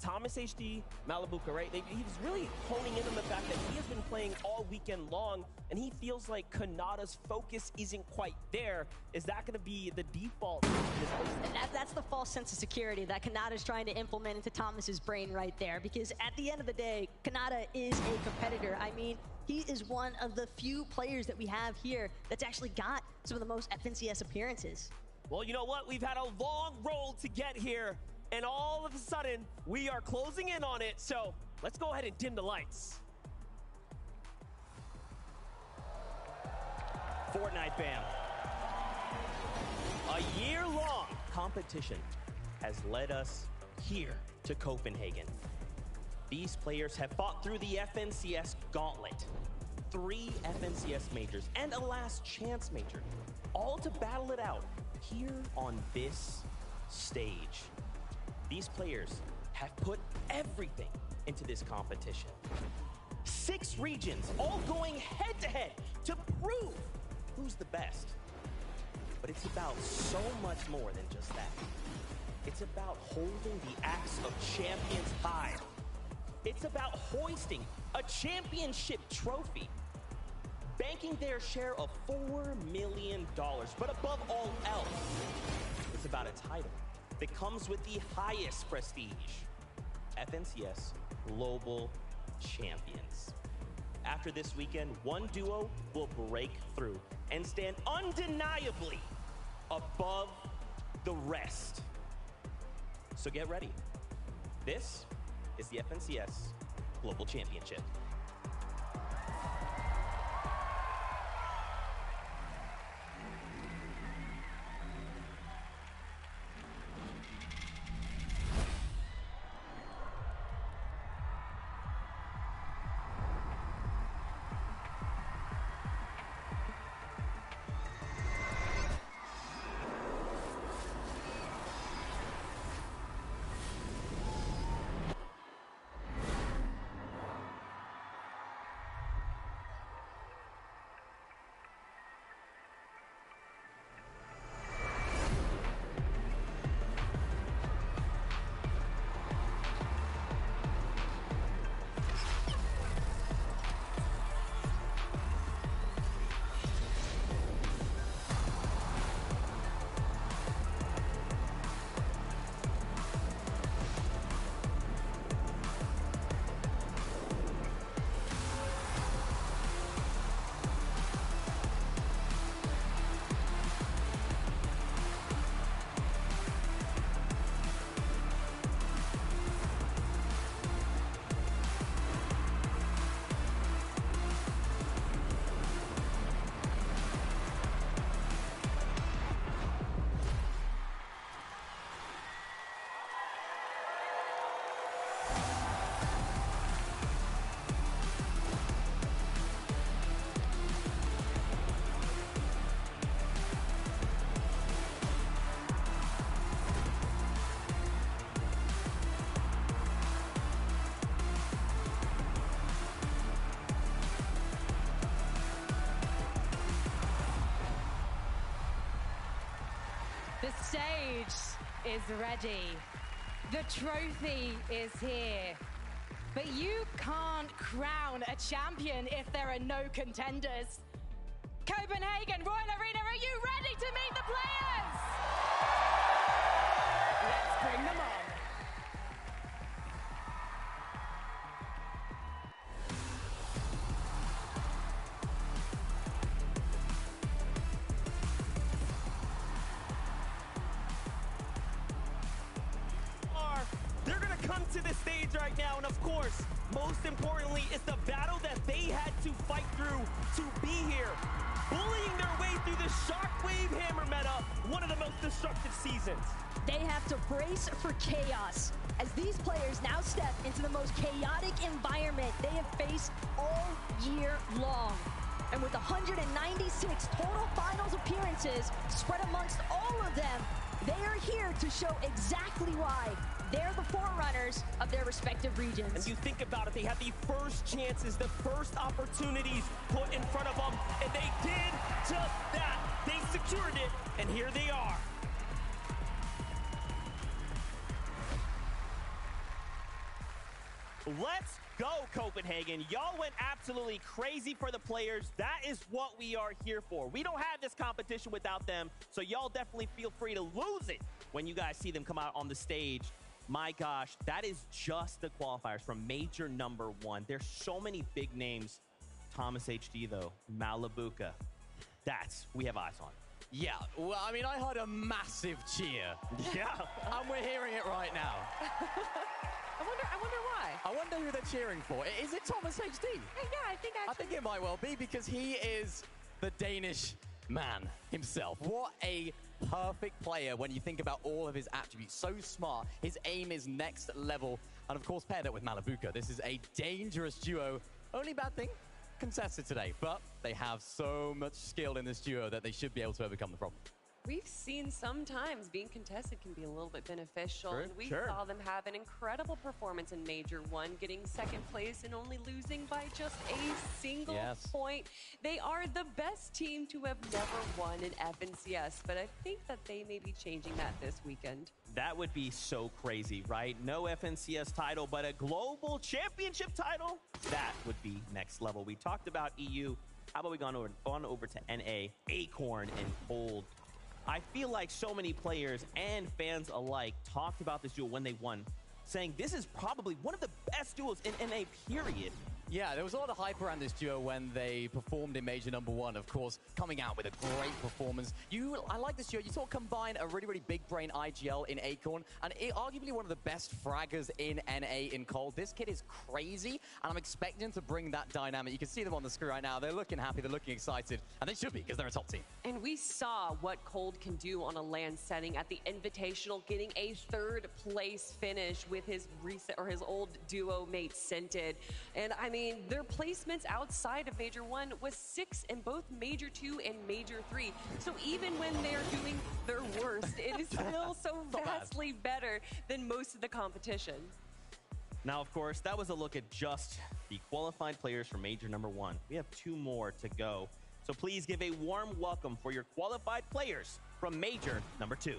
Thomas HD, Malibuca, right? He's really honing in on the fact that he has been playing all weekend long, and he feels like Kanata's focus isn't quite there. Is that going to be the default? And that's the false sense of security that Kanata's trying to implement into Thomas's brain right there, because at the end of the day, Kanata is a competitor. I mean, he is one of the few players that we have here that's actually got some of the most FNCS appearances. Well, you know what? We've had a long road to get here, and all of a sudden, we are closing in on it. So let's go ahead and dim the lights. Fortnite fam. A year long competition has led us here to Copenhagen. These players have fought through the FNCS gauntlet, 3 FNCS majors and a last chance major, all to battle it out here on this stage. These players have put everything into this competition. 6 regions, all going head-to-head to prove who's the best. But it's about so much more than just that. It's about holding the axe of champions high. It's about hoisting a championship trophy, banking their share of $4 million. But above all else, it's about a title that comes with the highest prestige, FNCS Global Champions. After this weekend, one duo will break through and stand undeniably above the rest. So get ready. This is the FNCS Global Championship. The stage is ready. The trophy is here. But you can't crown a champion if there are no contenders. Copenhagen Royal Arena, are you ready to meet the players? Let's bring them on. They're gonna come to the stage right now, and of course, most importantly, it's the battle that they had to fight through to be here. Bullying their way through the Shockwave Hammer meta, one of the most destructive seasons. They have to brace for chaos as these players now step into the most chaotic environment they have faced all year long. And with 196 total finals appearances spread amongst all of them, they are here to show exactly why they're the forerunners of their respective regions. And you think about it, they had the first chances, the first opportunities put in front of them, and they did just that. They secured it, and here they are. Let's go, Copenhagen. Y'all went absolutely crazy for the players. That is what we are here for. We don't have this competition without them, so y'all definitely feel free to lose it when you guys see them come out on the stage. My gosh, that is just the qualifiers from Major number 1. There's so many big names. Thomas HD, though, Malibuca. That's we have eyes on. Yeah, well, I mean, I heard a massive cheer. Yeah. And we're hearing it right now. I wonder why. I wonder who they're cheering for. Is it Thomas HD? Yeah, I think it might well be, because he is the Danish man himself. What a perfect player when you think about all of his attributes. So smart. His aim is next level. And of course, paired up with Malabuka. This is a dangerous duo. Only bad thing, contested today. But they have so much skill in this duo that they should be able to overcome the problem. We've seen sometimes being contested can be a little bit beneficial. True, And we sure. saw them have an incredible performance in Major 1, getting second place and only losing by just a single point. They are the best team to have never won an FNCS, but I think that they may be changing that this weekend. That would be so crazy, right? No FNCS title, but a global championship title? That would be next level. We talked about EU. How about we gone over to NA, Acorn, and Cold? I feel like so many players and fans alike talked about this duel when they won, saying this is probably one of the best duels in NA, period. Yeah, there was a lot of hype around this duo when they performed in Major number 1, of course, coming out with a great performance. I like this duo. You sort of combine a really, really big brain IGL in Acorn and arguably one of the best fraggers in NA in Cold. This kid is crazy, and I'm expecting him to bring that dynamic. You can see them on the screen right now. They're looking happy, they're looking excited, and they should be because they're a top team. And we saw what Cold can do on a LAN setting at the Invitational, getting a 3rd place finish with his old duo mate Scented. And I mean, their placements outside of Major 1 was 6 in both Major 2 and Major 3. So even when they're doing their worst, it is still so vastly better than most of the competition. Now, of course, that was a look at just the qualified players for Major number 1. We have 2 more to go. So please give a warm welcome for your qualified players from Major number 2.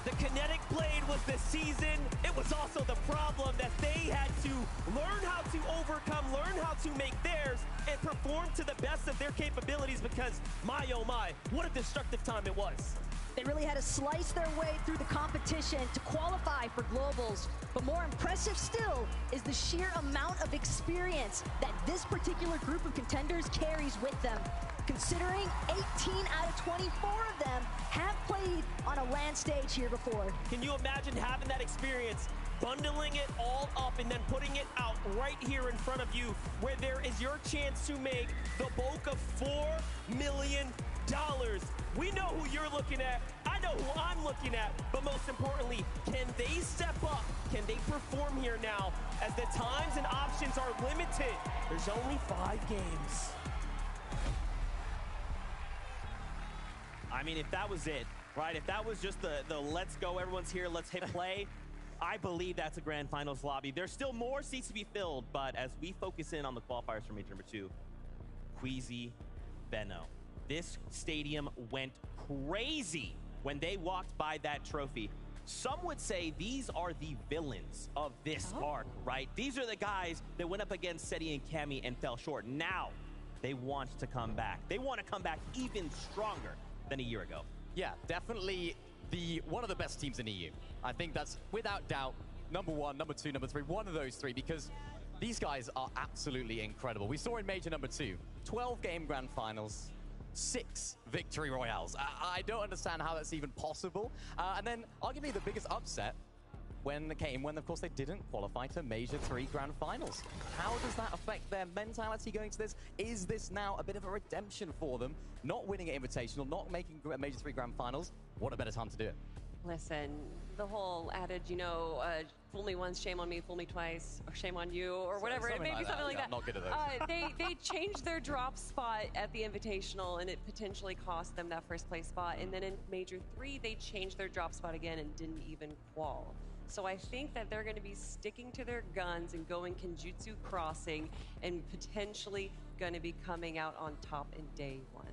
The Kinetic Blade was the season. It was also the problem that they had to learn how to overcome, learn how to make theirs, and perform to the best of their capabilities because, my oh my, what a destructive time it was. They really had to slice their way through the competition to qualify for globals. But more impressive still is the sheer amount of experience that this particular group of contenders carries with them. Considering 18 out of 24 of them have played on a LAN stage here before. Can you imagine having that experience, bundling it all up and then putting it out right here in front of you, where there is your chance to make the bulk of $4 million. We know who you're looking at. I know who I'm looking at. But most importantly, can they step up? Can they perform here now? As the times and options are limited. There's only 5 games. I mean, if that was it, right? If that was just the let's go, everyone's here, let's hit play, I believe that's a grand finals lobby. There's still more seats to be filled, but as we focus in on the qualifiers for Major number 2, Queasy, Benno. This stadium went crazy when they walked by that trophy. Some would say these are the villains of this arc, right? These are the guys that went up against Seti and Cammy and fell short. Now they want to come back. They want to come back even stronger than a year ago. Yeah, definitely one of the best teams in EU. I think that's without doubt number 1, number 2, number 3, one of those 3, because these guys are absolutely incredible. We saw in Major number 2, 12 game grand finals, 6 victory royales. I don't understand how that's even possible. And then arguably the biggest upset when of course they didn't qualify to Major 3 grand finals. How does that affect their mentality going to this? Is this now a bit of a redemption for them? Not winning an invitational, not making Major 3 grand finals. What a better time to do it. Listen, the whole adage, you know, fool me once, shame on me, fool me twice, or shame on you, or whatever. It may be something like that. I'm not good at those. They changed their drop spot at the Invitational, and it potentially cost them that 1st place spot. And then in Major 3, they changed their drop spot again and didn't even qual. So I think that they're going to be sticking to their guns and going Kenjutsu Crossing and potentially going to be coming out on top in day 1.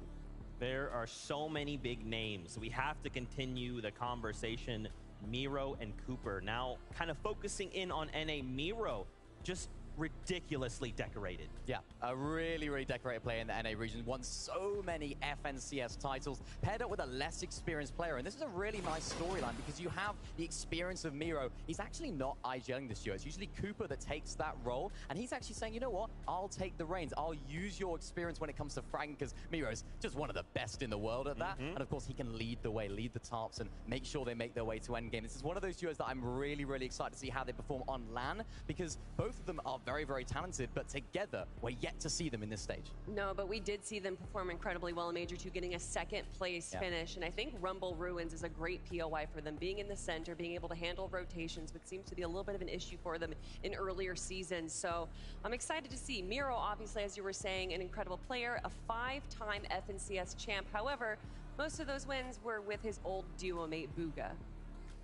There are so many big names. We have to continue the conversation. Miro and Cooper now kind of focusing in on NA. Miro just ridiculously decorated. Yeah, a really, really decorated player in the NA region. Won so many FNCS titles, paired up with a less experienced player. And this is a really nice storyline because you have the experience of Miro. He's actually not IGLing this duo. It's usually Cooper that takes that role. And he's actually saying, you know what? I'll take the reins. I'll use your experience when it comes to fragging because Miro's just one of the best in the world at that. And of course, he can lead the way, lead the tarps, and make sure they make their way to endgame. This is one of those duos that I'm really, really excited to see how they perform on LAN because both of them are very, very talented, but together, we're yet to see them in this stage. No, but we did see them perform incredibly well in Major 2, getting a second place finish. And I think Rumble Ruins is a great POI for them, being in the center, being able to handle rotations, which seems to be a little bit of an issue for them in earlier seasons. So I'm excited to see. Miro, obviously, as you were saying, an incredible player, a 5-time FNCS champ. However, most of those wins were with his old duo mate, Bugha.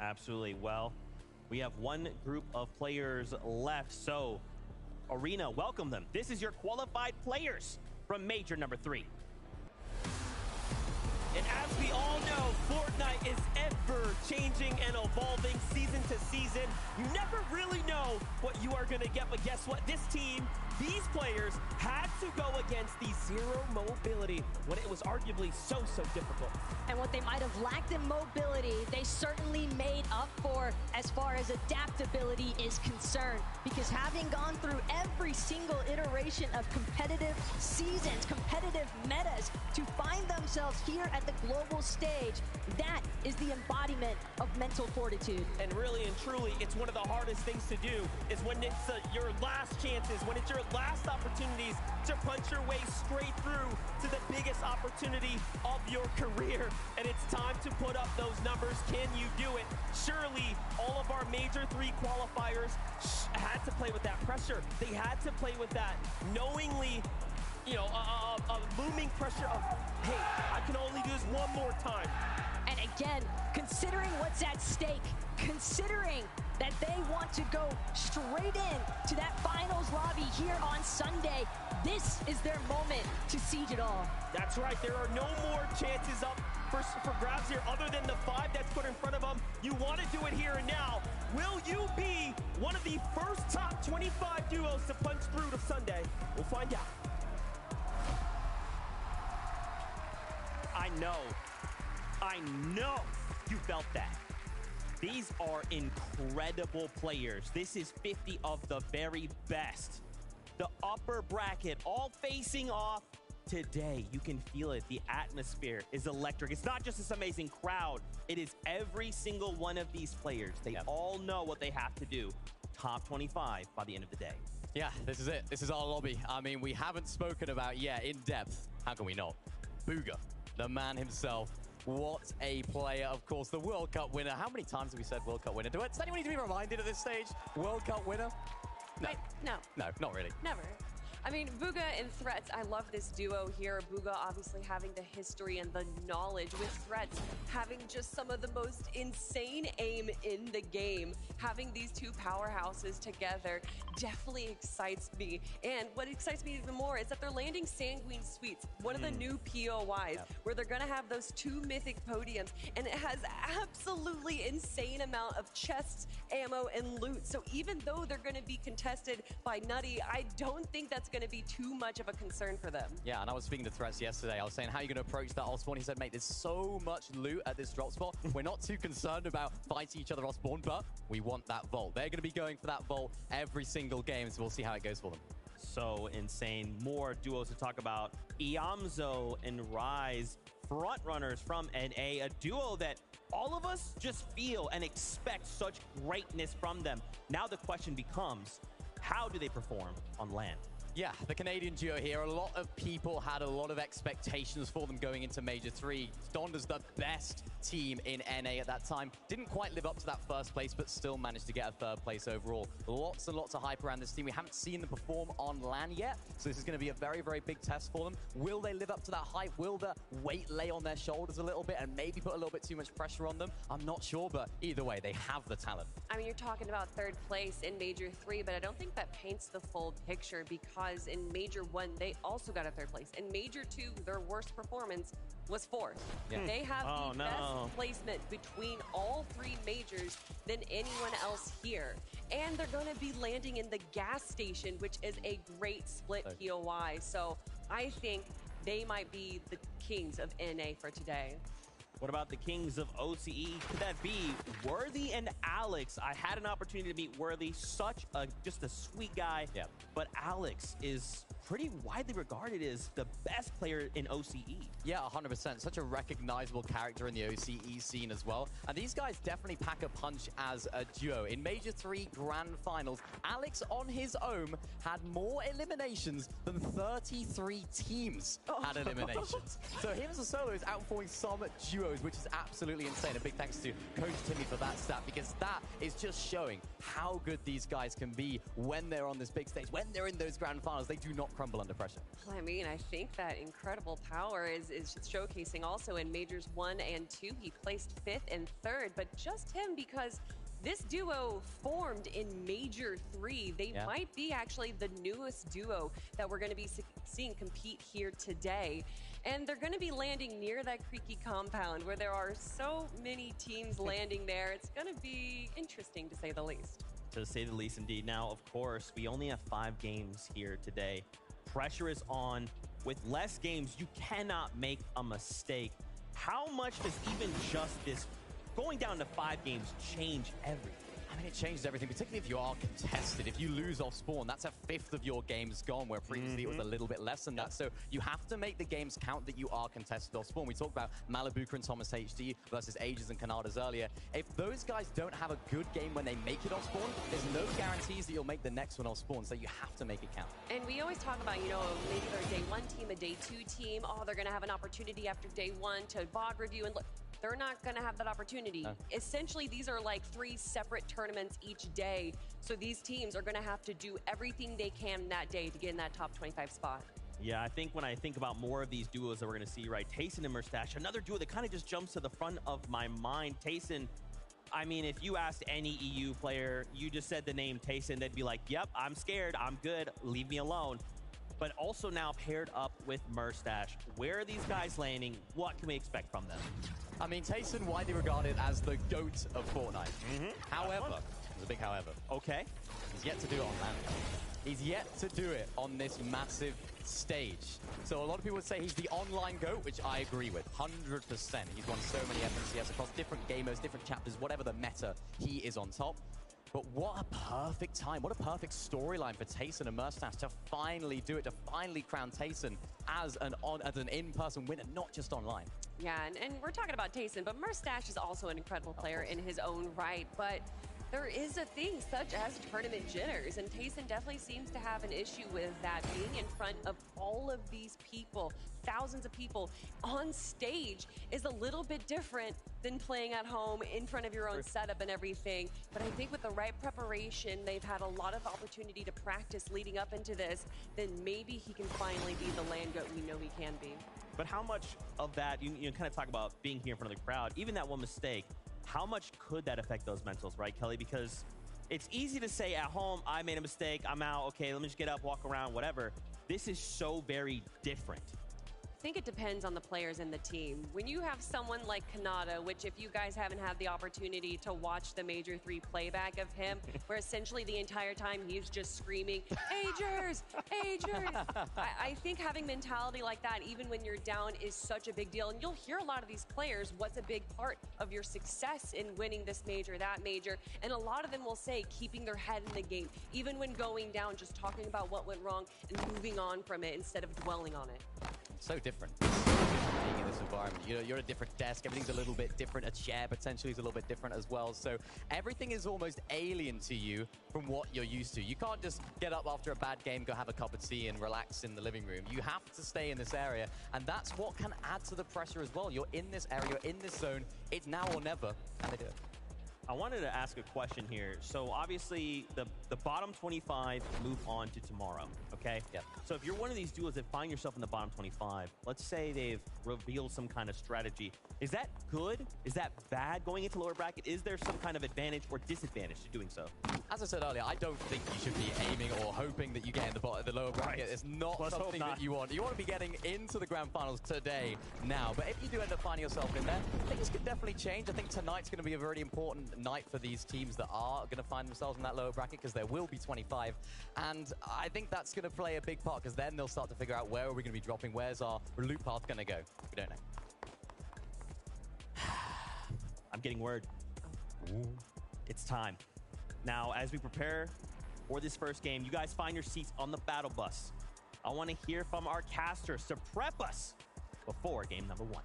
Absolutely. Well, we have one group of players left, so Arena, welcome them. This is your qualified players from Major number 3. And as we all know, Fortnite is ever changing and evolving season to season. You never really know what you are going to get, but guess what? This team, these players had to go against the zero mobility when it was arguably so difficult. And what they might have lacked in mobility, they certainly made up for as far as adaptability is concerned. Because having gone through every single iteration of competitive seasons, competitive metas, to find themselves here at the global stage, that is the embodiment of mental fortitude. And really and truly, it's one of the hardest things to do, is when it's your last chances, when it's your last opportunities to punch your way straight through to the biggest opportunity of your career. And it's time to put up those numbers. Can you do it? Surely all of our Major 3 qualifiers had to play with that pressure. They had to play with that knowingly, you know, a looming pressure of, hey, I can only do this one more time. And again, considering what's at stake, considering that they want to go straight in to that finals lobby here on Sunday, this is their moment to siege it all. That's right. There are no more chances up for grabs here other than the 5 that's put in front of them. You want to do it here and now. Will you be one of the first top 25 duos to punch through to Sunday? We'll find out. I know you felt that. These are incredible players. This is 50 of the very best. The upper bracket all facing off today. You can feel it. The atmosphere is electric. It's not just this amazing crowd. It is every single one of these players. They all know what they have to do. Top 25 by the end of the day. Yeah, this is it. This is our lobby. I mean, we haven't spoken about yet in depth. How can we not? Bugha, the man himself. What a player, of course, the World Cup winner. How many times have we said World Cup winner? Does anyone need to be reminded at this stage? World Cup winner? No. No, not really. Never. I mean, Bugha and Threats, I love this duo here. Bugha obviously having the history and the knowledge, with Threats having just some of the most insane aim in the game. Having these two powerhouses together definitely excites me. And what excites me even more is that they're landing Sanguine Suites, one of the new POIs, where they're going to have those 2 mythic podiums. And it has absolutely insane amount of chests, ammo, and loot. So even though they're going to be contested by Nutty, I don't think that's going to be too much of a concern for them. Yeah, and I was speaking to Threats yesterday. I was saying, how are you going to approach that off spawn? He said, mate, there's so much loot at this drop spot. We're not too concerned about fighting each other off spawn, but we want that vault. They're going to be going for that vault every single game, so we'll see how it goes for them. So insane. More duos to talk about. Iamzo and Rise, front runners from NA, a duo that all of us just feel and expect such greatness from them. Now the question becomes, how do they perform on LAN? Yeah, the Canadian duo here. A lot of people had a lot of expectations for them going into Major 3. Donda's the best team in NA at that time. Didn't quite live up to that first place, but still managed to get a 3rd place overall. Lots and lots of hype around this team. We haven't seen them perform on LAN yet, so this is going to be a very, very big test for them. Will they live up to that hype? Will the weight lay on their shoulders a little bit and maybe put a little bit too much pressure on them? I'm not sure, but either way, they have the talent. I mean, you're talking about 3rd place in Major 3, but I don't think that paints the full picture, because in Major 1, they also got a 3rd place. In Major 2, their worst performance was 4th. Yeah. They have the best placement between all 3 majors than anyone else here. And they're going to be landing in the gas station, which is a great split POI. So I think they might be the kings of NA for today. What about the kings of OCE? Could that be Worthy and Alex? I had an opportunity to meet Worthy, just a sweet guy. Yeah. But Alex is pretty widely regarded as the best player in OCE. Yeah, 100%. Such a recognizable character in the OCE scene as well. And these guys definitely pack a punch as a duo. In Major 3 Grand Finals, Alex on his own had more eliminations than 33 teams had eliminations. So him as a solo is outperforming some duos, which is absolutely insane. A big thanks to Coach Timmy for that stat, because that is just showing how good these guys can be when they're on this big stage, when they're in those Grand Finals. They do not crumble under pressure. I mean, I think that incredible power is showcasing also in Majors 1 and 2. He placed 5th and 3rd, but just him, because this duo formed in Major 3. They might be actually the newest duo that we're going to be seeing compete here today. And they're going to be landing near that creaky compound where there are so many teams landing there. It's going to be interesting, to say the least. To say the least, indeed. Now, of course, we only have 5 games here today. Pressure is on. With less games, you cannot make a mistake. How much does even just this going down to 5 games change everything? I mean, it changes everything, particularly if you are contested. If you lose off spawn, that's a 5th of your games gone, where previously it was a little bit less than that. So you have to make the games count that you are contested off spawn. We talked about Malibuka and Thomas HD versus Aegis and Kanadas earlier. If those guys don't have a good game when they make it off spawn, there's no guarantees that you'll make the next one off spawn. So you have to make it count. And we always talk about, you know, maybe they're a day 1 team, a day 2 team. Oh, they're going to have an opportunity after day 1 to VOD review and look. They're not going to have that opportunity. Essentially, these are like 3 separate tournaments each day. So these teams are going to have to do everything they can that day to get in that top 25 spot. Yeah, I think when I think about more of these duos that we're going to see, right, Tayson and Mustache, another duo that kind of just jumps to the front of my mind. Tayson, I mean, if you asked any EU player, you just said the name Tayson, they'd be like, yep, I'm scared, I'm good, leave me alone. But also now paired up with Mustache. Where are these guys landing? What can we expect from them? I mean, Tayson widely regarded as the GOAT of Fortnite. However, there's a big however. Okay. He's yet to do it on land. He's yet to do it on this massive stage. So a lot of people would say he's the online GOAT, which I agree with, 100%. He's won so many FNCS across different gamers, different chapters, whatever the meta, he is on top. But what a perfect time, what a perfect storyline for Tayson and Mustache to finally do it, to finally crown Tayson as an in-person winner, not just online. Yeah, and we're talking about Tayson, but Mustache is also an incredible player in his own right. But there is a thing such as tournament jitters, and Tayson definitely seems to have an issue with that, being in front of all of these people, thousands of people on stage is a little bit different than playing at home in front of your own setup and everything. But I think with the right preparation, they've had a lot of opportunity to practice leading up into this, then maybe he can finally be the land GOAT we know he can be. But how much of that, you kind of talk about being here in front of the crowd, even that one mistake, how much could that affect those mentals, right, Kelly? Because it's easy to say at home, I made a mistake, I'm out, okay, let me just get up, walk around, whatever. This is so very different. I think it depends on the players and the team. When you have someone like Kanata, which if you guys haven't had the opportunity to watch the Major 3 playback of him, where essentially the entire time he's just screaming, Agers, Agers. I think having mentality like that, even when you're down, is such a big deal. And you'll hear a lot of these players, what's a big part of your success in winning this major, that major. And a lot of them will say keeping their head in the game, even when going down, just talking about what went wrong and moving on from it instead of dwelling on it. So different being in this environment. You know, you're at a different desk, everything's a little bit different, a chair potentially is a little bit different as well. So everything is almost alien to you from what you're used to. You can't just get up after a bad game, go have a cup of tea and relax in the living room. You have to stay in this area, and that's what can add to the pressure as well. You're in this area, you're in this zone, it's now or never, and they do it. I wanted to ask a question here. So obviously the bottom 25 move on to tomorrow, okay? Yeah. So if you're one of these duos that find yourself in the bottom 25, let's say they've revealed some kind of strategy. Is that good? Is that bad going into lower bracket? Is there some kind of advantage or disadvantage to doing so? As I said earlier, I don't think you should be aiming or hoping that you get in the lower bracket. It's not something that you want. You want to be getting into the grand finals today, now. But if you do end up finding yourself in there, things could definitely change. I think tonight's going to be a very important night for these teams that are going to find themselves in that lower bracket, because there will be 25. And I think that's going to play a big part, because then they'll start to figure out where are we going to be dropping, where's our loot path going to go. We don't know. I'm getting word. It's time. Now, as we prepare for this first game, you guys find your seats on the battle bus. I want to hear from our casters to prep us before game number 1.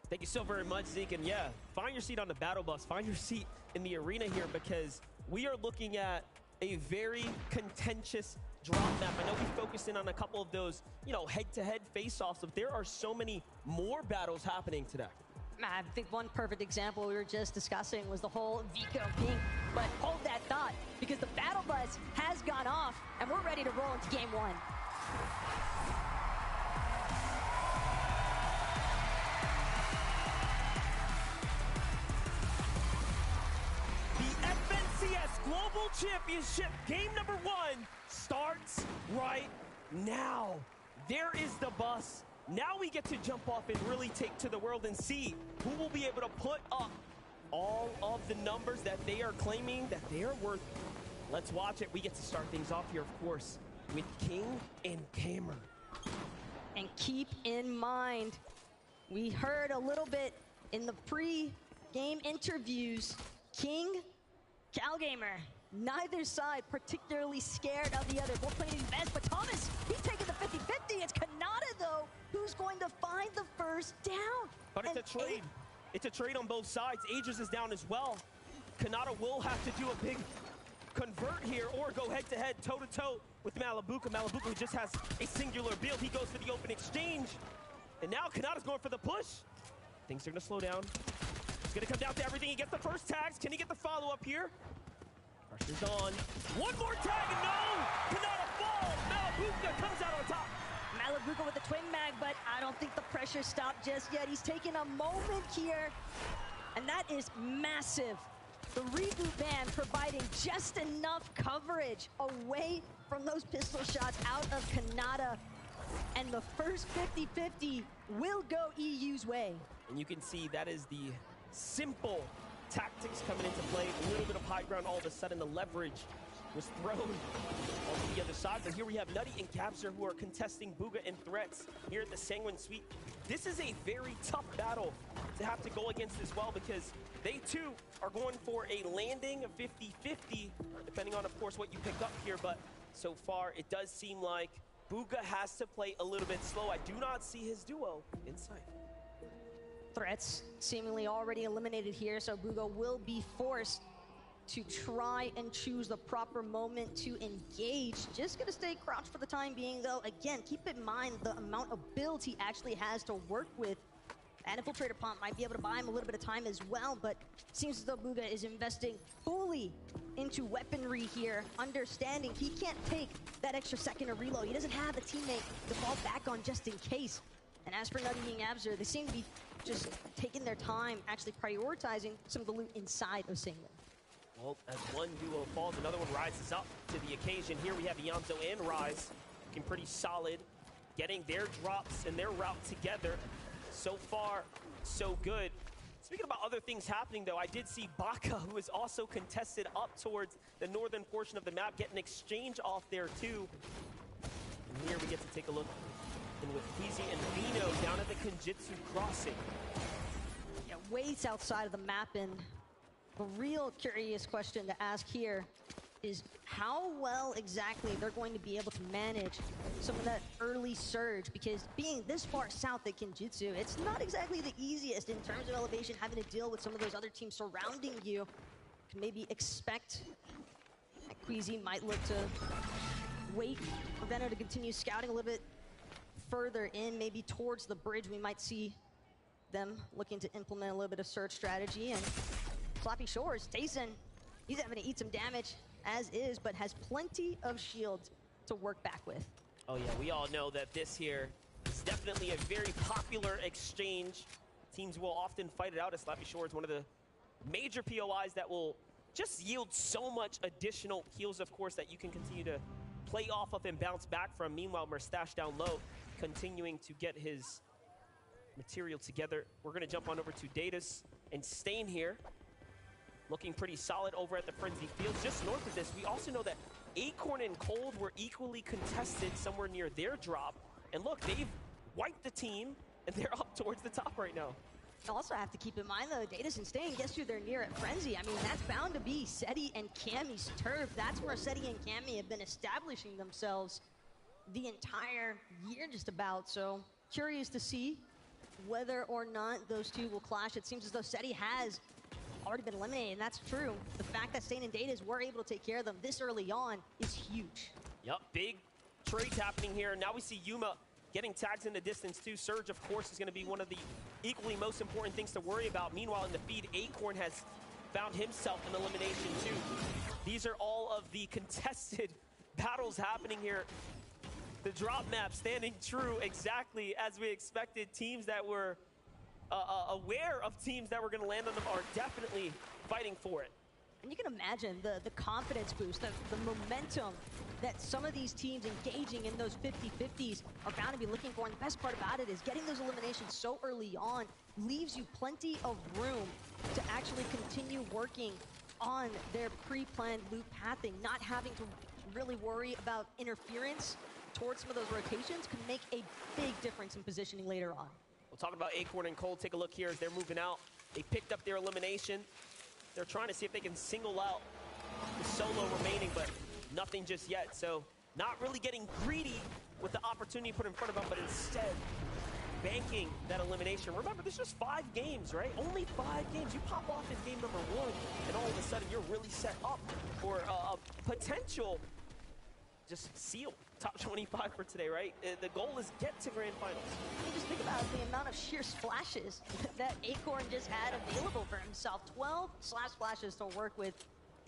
Thank you so very much, Zeke. And yeah, find your seat on the battle bus. Find your seat in the arena here, because we are looking at a very contentious drop map. I know we focused in on a couple of those, head-to-head face-offs, but there are so many more battles happening today. I think one perfect example we were just discussing was the whole Vico Pink. But hold that thought, because the battle bus has gone off, and we're ready to roll into game 1. The FNCS Global Championship game number 1 starts right now. There is the bus. Now we get to jump off and really take to the world and see who will be able to put up all of the numbers that they are claiming that they are worth. Let's watch it. We get to start things off here, of course, with King and Cameron. And keep in mind, we heard a little bit in the pre-game interviews, King, CalGamer, neither side particularly scared of the other. Both playing his best, but Thomas, he's taking the 50-50. It's Kanata, though, who's going to find the first down. But it's a trade. It's a trade on both sides. Aegis is down as well. Kanata will have to do a big convert here or go head-to-head, toe-to-toe with Malabuka. Malabuka, who just has a singular build. He goes for the open exchange. And now Kanata's going for the push. Things are going to slow down. It's going to come down to everything. He gets the first tags. Can he get the follow-up here? Pressure's on. One more tag, and no! Kanata falls. Malabuka comes out on top. Malabuka with the twin mag, but I don't think the pressure stopped just yet. He's taking a moment here, and that is massive. The reboot ban providing just enough coverage away from those pistol shots out of Kanata, and the first 50-50 will go EU's way. And you can see that is the simple tactics coming into play. A little bit of high ground, all of a sudden the leverage was thrown on the other side. But here we have Nutty and Capser, who are contesting Bugha and Threats here at the Sanguine Suite. This is a very tough battle to have to go against as well, because they too are going for a landing of 50-50, depending on, of course, what you pick up here. But so far, it does seem like Bugha has to play a little bit slow. I do not see his duo in sight. Threats seemingly already eliminated here, so Bugha will be forced to try and choose the proper moment to engage. Just gonna stay crouched for the time being, though. Again, keep in mind the amount of builds he actually has to work with. And Infiltrator Pump might be able to buy him a little bit of time as well, but seems as though Bugha is investing fully into weaponry here, understanding he can't take that extra second to reload. He doesn't have a teammate to fall back on just in case. And as for Nutty and Abzer, they seem to be just taking their time, actually prioritizing some of the loot inside of Singlet. Well, as one duo falls, another one rises up to the occasion. Here we have Ianzo and Rise looking pretty solid, getting their drops and their route together. So far, so good. Speaking about other things happening, though, I did see Baka, who is also contested up towards the northern portion of the map, get an exchange off there, too. And here we get to take a look in with Queasy and Vino down at the Kenjutsu crossing. Yeah, ways outside of the map, and the real curious question to ask here is how well exactly they're going to be able to manage some of that early surge, because being this far south at Kenjutsu, it's not exactly the easiest in terms of elevation, having to deal with some of those other teams surrounding you. Can maybe expect that Queasy might look to wait for Venom to continue scouting a little bit further in, maybe towards the bridge. We might see them looking to implement a little bit of surge strategy. And Sloppy Shores, Tayson, he's having to eat some damage as is, but has plenty of shields to work back with. Oh yeah, we all know that this here is definitely a very popular exchange. Teams will often fight it out, as Sloppy Shores, one of the major POIs that will just yield so much additional heals, of course, that you can continue to play off of and bounce back from. Meanwhile, Mustache down low, continuing to get his material together. We're going to jump on over to Datus and Stain here, looking pretty solid over at the Frenzy Fields. Just north of this, we also know that Acorn and Cold were equally contested somewhere near their drop. And look, they've wiped the team, and they're up towards the top right now. You also have to keep in mind, though, Datus and Stain, guess who they're near at Frenzy? I mean, that's bound to be Seti and Cammy's turf. That's where Seti and Cammy have been establishing themselves. the entire year just about. So curious to see whether or not those two will clash. It seems as though SETI has already been eliminated, and that's true. The fact that Stain and Datas were able to take care of them this early on is huge. Yup, big trades happening here. Now we see Yuma getting tags in the distance too. Surge, of course, is going to be one of the equally most important things to worry about. Meanwhile, in the feed, Acorn has found himself an elimination too. These are all of the contested battles happening here. The drop map standing true exactly as we expected. Teams that were aware of teams that were going to land on them are definitely fighting for it. And you can imagine the confidence boost, the momentum that some of these teams engaging in those 50-50s are bound to be looking for. And the best part about it is getting those eliminations so early on leaves you plenty of room to actually continue working on their pre-planned loop pathing. Not having to really worry about interference towards some of those rotations can make a big difference in positioning later on. We'll talk about Acorn and Cole. Take a look here as they're moving out. They picked up their elimination. They're trying to see if they can single out the solo remaining, but nothing just yet. So not really getting greedy with the opportunity put in front of them, but instead banking that elimination. Remember, this is just 5 games, right? Only 5 games. You pop off in game number 1, and all of a sudden you're really set up for a potential just seal top 25 for today, right? The goal is get to grand finals. You just think about the amount of sheer splashes that Acorn just had available for himself. 12 slash splashes to work with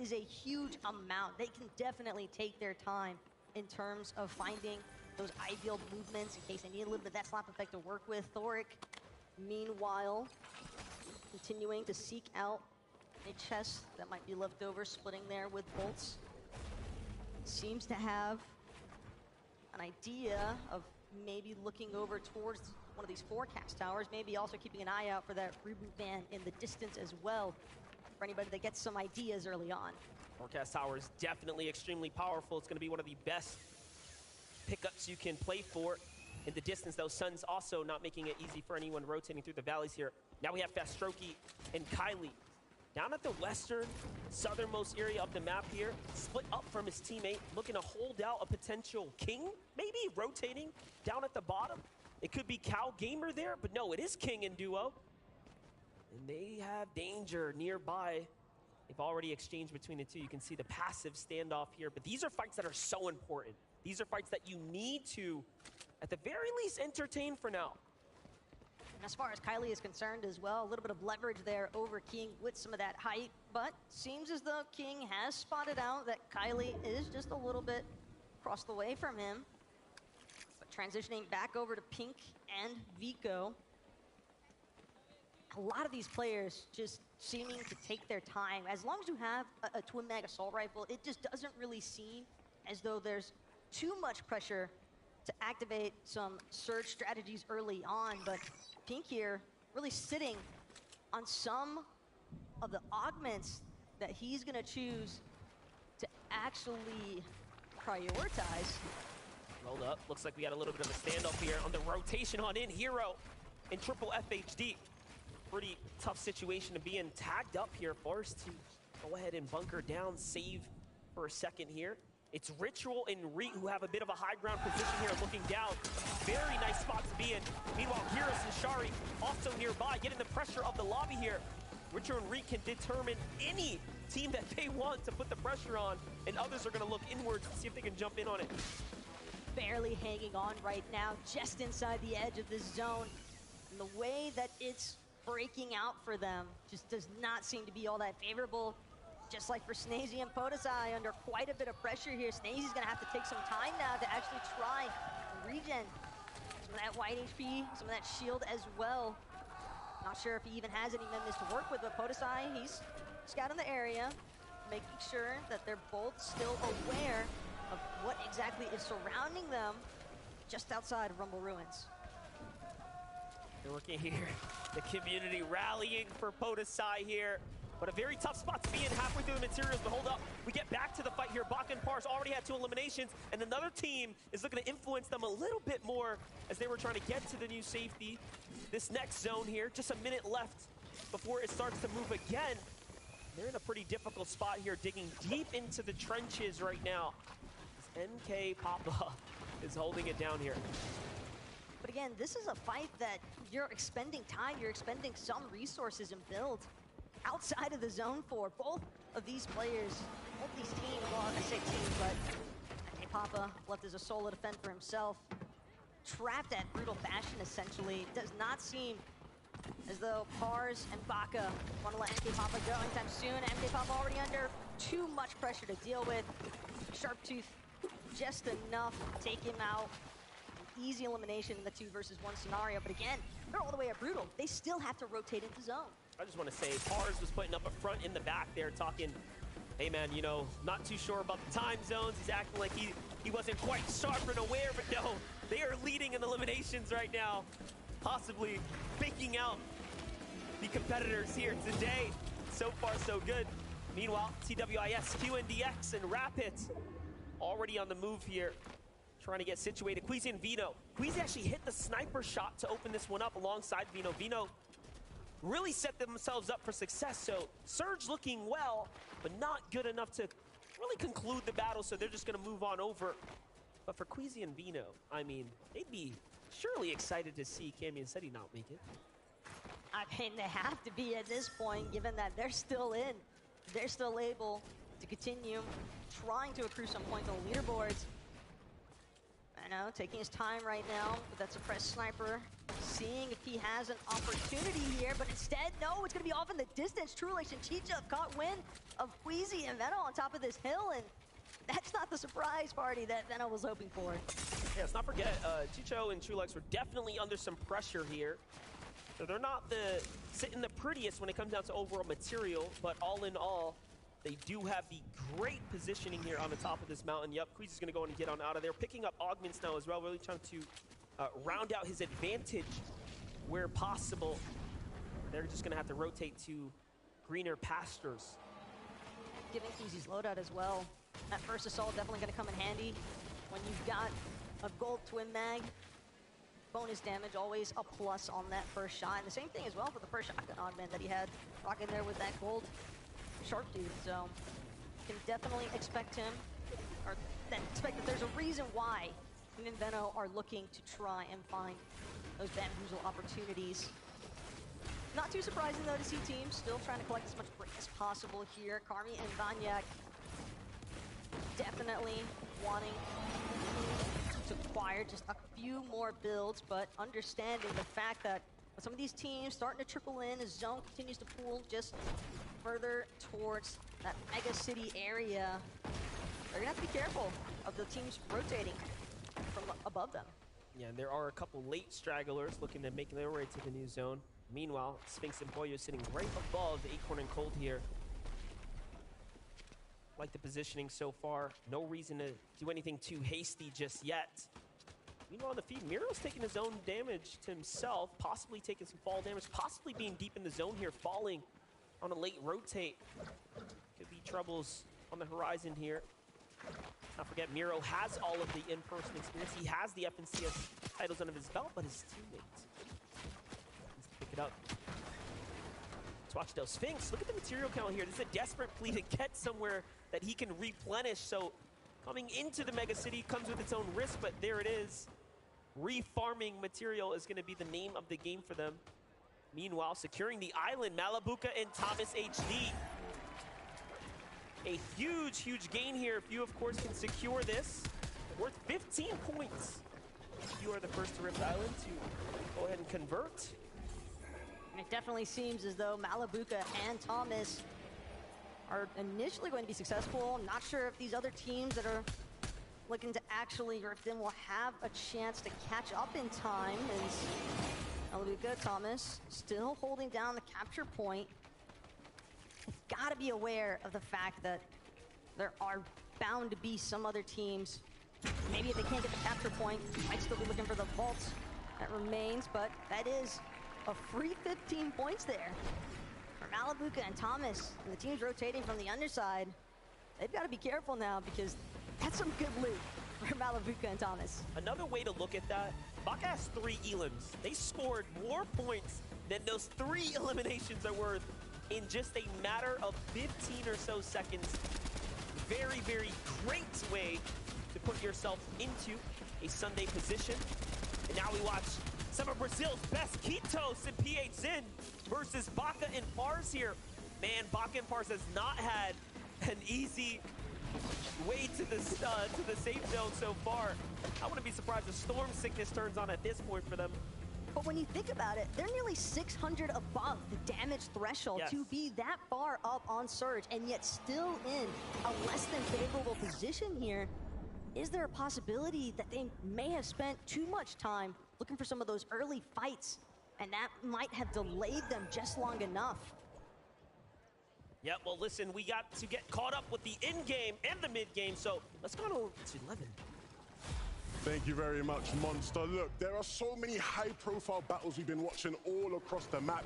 is a huge amount. They can definitely take their time in terms of finding those ideal movements in case they need a little bit of that slap effect to work with. Thoric, meanwhile, continuing to seek out a chest that might be left over, splitting there with bolts. Seems to have an idea of maybe looking over towards one of these forecast towers, maybe also keeping an eye out for that reboot van in the distance as well, for anybody that gets some ideas early on. Forecast tower is definitely extremely powerful. It's going to be one of the best pickups you can play for in the distance, though. Sun's also not making it easy for anyone rotating through the valleys here. Now we have Fastroki and Kylie down at the western, southernmost area of the map here, split up from his teammate, looking to hold out a potential King, maybe rotating down at the bottom. It could be Cal Gamer there, but no, it is King in duo. And they have danger nearby. They've already exchanged between the two. You can see the passive standoff here, but these are fights that are so important. These are fights that you need to, at the very least, entertain for now. And as far as Kylie is concerned as well, a little bit of leverage there over King with some of that height, but seems as though King has spotted out that Kylie is just a little bit across the way from him. But transitioning back over to Pink and Vico. A lot of these players just seeming to take their time. As long as you have a twin mag assault rifle, it just doesn't really seem as though there's too much pressure to activate some surge strategies early on, but Pink here really sitting on some of the augments that he's gonna choose to actually prioritize. Rolled up, looks like we got a little bit of a standoff here on the rotation on in. Hero and triple FHD. Pretty tough situation to be in. Tagged up here, forced to go ahead and bunker down, save for a second here. It's Ritual and Reet who have a bit of a high ground position here, looking down. Very nice spot to be in. Meanwhile, Giras and Shari also nearby, getting the pressure of the lobby here. Ritual and Reet can determine any team that they want to put the pressure on, and others are going to look inwards to see if they can jump in on it. Barely hanging on right now, just inside the edge of this zone. And the way that it's breaking out for them just does not seem to be all that favorable. Just like for Snazy and Podesai, under quite a bit of pressure here. Snazy's gonna have to take some time now to actually try and regen some of that white HP, some of that shield as well. Not sure if he even has any members to work with, but Podesai, he's scouting the area, making sure that they're both still aware of what exactly is surrounding them just outside of Rumble Ruins. They're looking here, the community rallying for Podesai here. But a very tough spot to be in halfway through the materials, but hold up. We get back to the fight here. Bak and Pars already had 2 eliminations, and another team is looking to influence them a little bit more as they were trying to get to the new safety. This next zone here, just a minute left before it starts to move again. They're in a pretty difficult spot here, digging deep into the trenches right now. This NK Papa is holding it down here. But again, this is a fight that you're expending time, you're expending some resources and build outside of the zone for both of these players, both these teams. Well, I say teams, but Papa left as a solo to fend for himself. Trapped at brutal fashion, essentially. It does not seem as though Pars and Baka want to let MK Papa go anytime soon. MK Papa already under too much pressure to deal with. Sharptooth just enough to take him out. An easy elimination in the 2 versus 1 scenario. But again, they're all the way at brutal. They still have to rotate into zone. I just want to say, Pars was putting up a front in the back there, talking, hey man, you know, not too sure about the time zones. He's acting like he wasn't quite sharp and aware, but no, they are leading in eliminations right now, possibly picking out the competitors here today. So far, so good. Meanwhile, TWIS, QNDX, and Rapid already on the move here, trying to get situated. Queasy and Vino. Queasy actually hit the sniper shot to open this one up alongside Vino. Vino really set themselves up for success, so Surge looking well, but not good enough to really conclude the battle, so they're just going to move on over. But for Queasy and Vino, I mean, they'd be surely excited to see Cammy and Seti not make it. I mean, they have to be at this point, given that they're still in. They're still able to continue trying to accrue some points on the leaderboards. I know, taking his time right now with that suppressed sniper, seeing if he has an opportunity here, but instead, no, it's gonna be off in the distance. Trulix and Chicha have caught wind of Queasy and Veno on top of this hill, and that's not the surprise party that Veno was hoping for. Yeah, let's not forget, Chicho and Trulix were definitely under some pressure here. So they're not sitting the prettiest when it comes down to overall material, but all in all, they do have the great positioning here on the top of this mountain. Yep, Queasy's gonna go in and get on out of there. Picking up augments now as well, really trying to round out his advantage where possible. They're just gonna have to rotate to greener pastures. Giving Queasy's loadout as well. That first assault definitely gonna come in handy when you've got a gold twin mag. Bonus damage, always a plus on that first shot. And the same thing as well for the first shotgun augment that he had rocking there with that gold Sharptooth. So can definitely expect him, or expect that there's a reason why him and Veno are looking to try and find those bamboozle opportunities. Not too surprising though to see teams still trying to collect as much brick as possible here. Karmi and Vanyak definitely wanting to acquire just a few more builds, but understanding the fact that with some of these teams starting to trickle in as zone continues to pull just further towards that mega city area, they're gonna have to be careful of the teams rotating from above them. Yeah, and there are a couple late stragglers looking to make their way to the new zone. Meanwhile, Sphinx and Boyo sitting right above the Acorn and Cold here. Like the positioning so far. No reason to do anything too hasty just yet. Meanwhile, on the feed, Miro's taking his own damage to himself, possibly taking some fall damage, possibly being deep in the zone here, falling on a late rotate. Could be troubles on the horizon here. Not forget, Miro has all of the in-person experience. He has the FNCS titles under his belt, but his teammate needs to pick it up. Let's watch those Sphinx. Look at the material count here. This is a desperate plea to get somewhere that he can replenish. So coming into the mega city comes with its own risk, but there it is. Refarming material is going to be the name of the game for them. Meanwhile, securing the island, Malabuka and Thomas HD. A huge, huge gain here if you, of course, can secure this. Worth 15 points. You are the first to rip the island to go ahead and convert. It definitely seems as though Malabuka and Thomas are initially going to be successful. I'm not sure if these other teams that are looking to actually rip them will have a chance to catch up in time. As Malabuka, Thomas, still holding down the capture point. You've got to be aware of the fact that there are bound to be some other teams. Maybe if they can't get the capture point, might still be looking for the vault that remains, but that is a free 15 points there for Malabuka and Thomas. And the teams rotating from the underside, they've got to be careful now because that's some good loot for Malabuka and Thomas. Another way to look at that, Baka has 3 elims. They scored more points than those 3 eliminations are worth in just a matter of 15 or so seconds. Very, very great way to put yourself into a Sunday position. And now we watch some of Brazil's best Kitos and PH Zin versus Baka and Pars here. Man, Baka and Pars has not had an easy way to the safe zone so far. I wouldn't be surprised if Storm Sickness turns on at this point for them. But when you think about it, they're nearly 600 above the damage threshold to be that far up on Surge and yet still in a less than favorable position here. Is there a possibility that they may have spent too much time looking for some of those early fights and that might have delayed them just long enough? Yeah, well, listen, we got to get caught up with the in-game and the mid-game, so let's go to 11. Thank you very much, Monster. Look, there are so many high-profile battles we've been watching all across the map.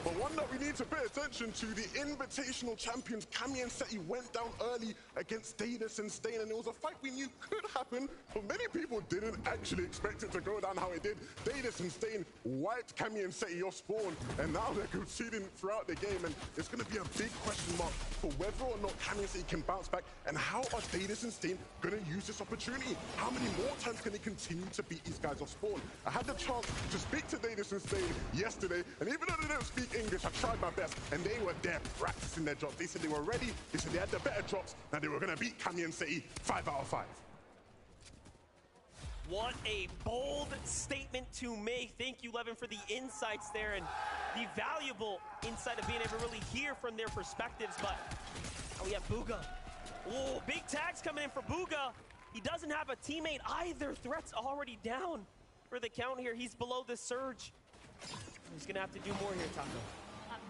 But one that we need to pay attention to, the Invitational champions, Cammy and Seti, went down early against Datus and Stain, and it was a fight we knew could happen, but many people didn't actually expect it to go down how it did. Datus and Stain wiped Cammy and Seti off spawn, and now they're conceding throughout the game, and it's going to be a big question mark for whether or not Cammy and Seti can bounce back, and how are Datus and Stain going to use this opportunity? How many more times can they continue to beat these guys off spawn? I had the chance to speak to Datus and Stain yesterday, and even though they don't speak English, I tried my best, and they were there practicing their drops. They said they were ready, they said they had the better drops, and they were going to beat Cammy and Seti 5 out of 5. What a bold statement to make. Thank you, Levin, for the insights there and the valuable insight of being able to really hear from their perspectives. But oh, we have Bugha. Oh, big tags coming in for Bugha. He doesn't have a teammate either. Threat's already down for the count here. He's below the surge. He's gonna have to do more here, Taco.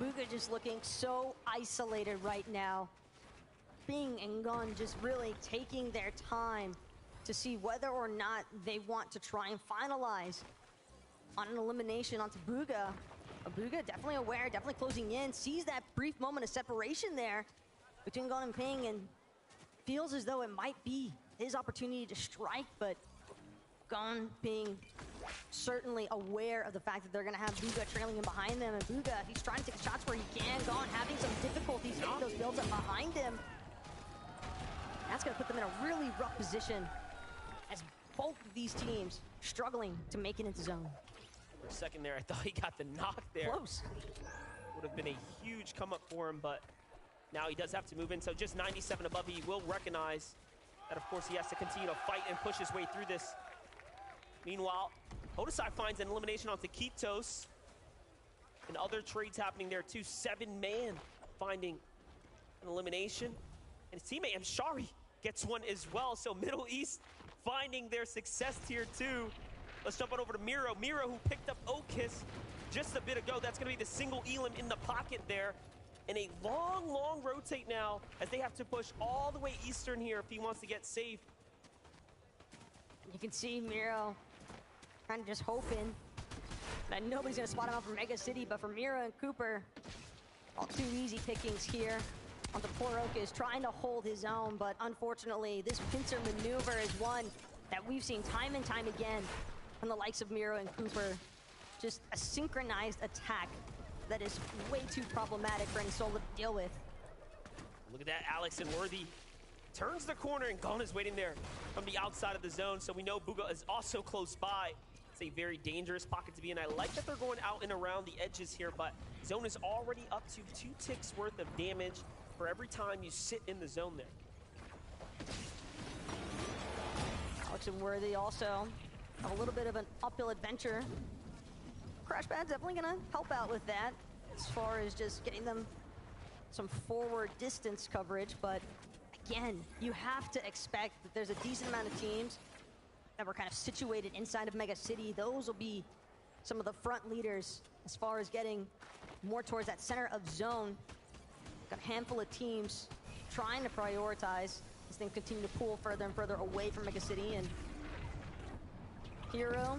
Bugha just looking so isolated right now. Bing and Gun just really taking their time to see whether or not they want to try and finalize on an elimination onto Bugha. Bugha definitely aware, definitely closing in, sees that brief moment of separation there between Gun and Ping and feels as though it might be his opportunity to strike, but Gun being certainly aware of the fact that they're going to have Bugha trailing in behind them, and Bugha, he's trying to take shots where he can. Gun having some difficulties getting those builds up behind him. That's going to put them in a really rough position as both of these teams struggling to make it into zone. For a second there, I thought he got the knock there. Close. Would have been a huge come up for him, but now he does have to move in. So just 97 above, he will recognize that, of course, he has to continue to fight and push his way through this. Meanwhile, Hodesai finds an elimination onto Kitos. And other trades happening there too. 7-man finding an elimination. And his teammate Mshari gets one as well. So Middle East finding their success tier 2. Let's jump on over to Miro. Miro, who picked up Okis just a bit ago. That's going to be the single Elim in the pocket there. And a long, long rotate now as they have to push all the way eastern here if he wants to get safe. You can see Miro kind of just hoping that nobody's going to spot him out from Mega City, but for Miro and Cooper, all too easy pickings here on the poor Okis, trying to hold his own, but unfortunately, this pincer maneuver is one that we've seen time and time again from the likes of Miro and Cooper. Just a synchronized attack that is way too problematic for Insola to deal with. Look at that, Alex and Worthy turns the corner, and Gon is waiting there from the outside of the zone, so we know Bugha is also close by. It's a very dangerous pocket to be in. I like that they're going out and around the edges here, but zone is already up to 2 ticks worth of damage for every time you sit in the zone there. Alex and Worthy also have a little bit of an uphill adventure. Crash Pad's definitely gonna help out with that as far as just getting them some forward distance coverage, but again, you have to expect that there's a decent amount of teams that were kind of situated inside of Mega City. Those will be some of the front leaders as far as getting more towards that center of zone. Got a handful of teams trying to prioritize as things continue to pull further and further away from Mega City. And Hero,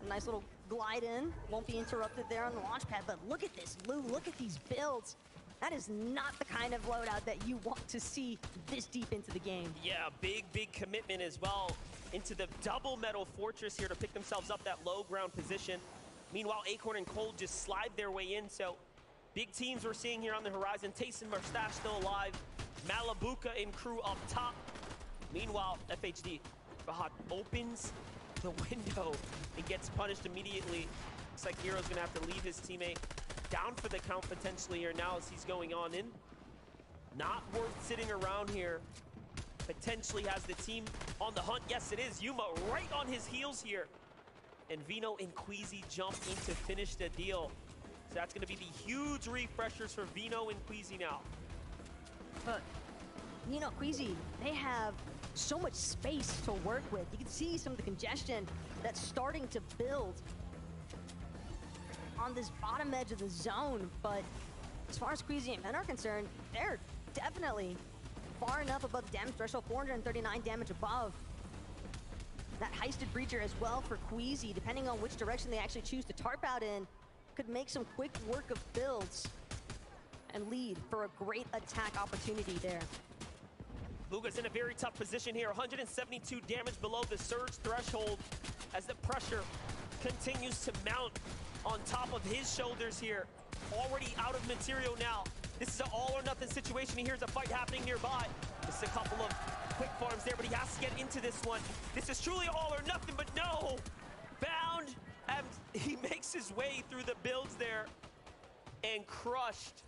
a nice little glide in, won't be interrupted there on the launch pad, but look at this, Lou, look at these builds. That is not the kind of loadout that you want to see this deep into the game. Yeah, big commitment as well into the double metal fortress here to pick themselves up that low ground position. Meanwhile, Acorn and Cold just slide their way in, so big teams we're seeing here on the horizon. Tayson Mustache still alive. Malabuka and crew up top. Meanwhile, FHD opens the window and gets punished immediately. Looks like Hero's gonna have to leave his teammate down for the count potentially here now as he's going on in. Not worth sitting around here. Potentially has the team on the hunt. Yes, it is. Yuma right on his heels here. And Vino and Queasy jump in to finish the deal. So that's going to be the huge refreshers for Vino and Queasy now. But, you know, Queasy, they have so much space to work with. You can see some of the congestion that's starting to build on this bottom edge of the zone. But as far as Queasy and Men are concerned, they're definitely far enough above the damage threshold, 439 damage above. That heisted breacher as well for Queasy, depending on which direction they actually choose to tarp out in, could make some quick work of builds and lead for a great attack opportunity there. Luga's in a very tough position here. 172 damage below the surge threshold as the pressure continues to mount on top of his shoulders here. Already out of material now. This is an all or nothing situation. He hears a fight happening nearby. Just a couple of quick farms there, but he has to get into this one. This is truly all or nothing, but no! Bound, and he makes his way through the builds there and crushed.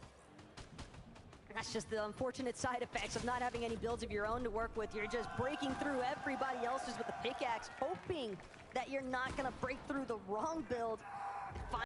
That's just the unfortunate side effects of not having any builds of your own to work with. You're just breaking through everybody else's with a pickaxe, hoping that you're not gonna break through the wrong build.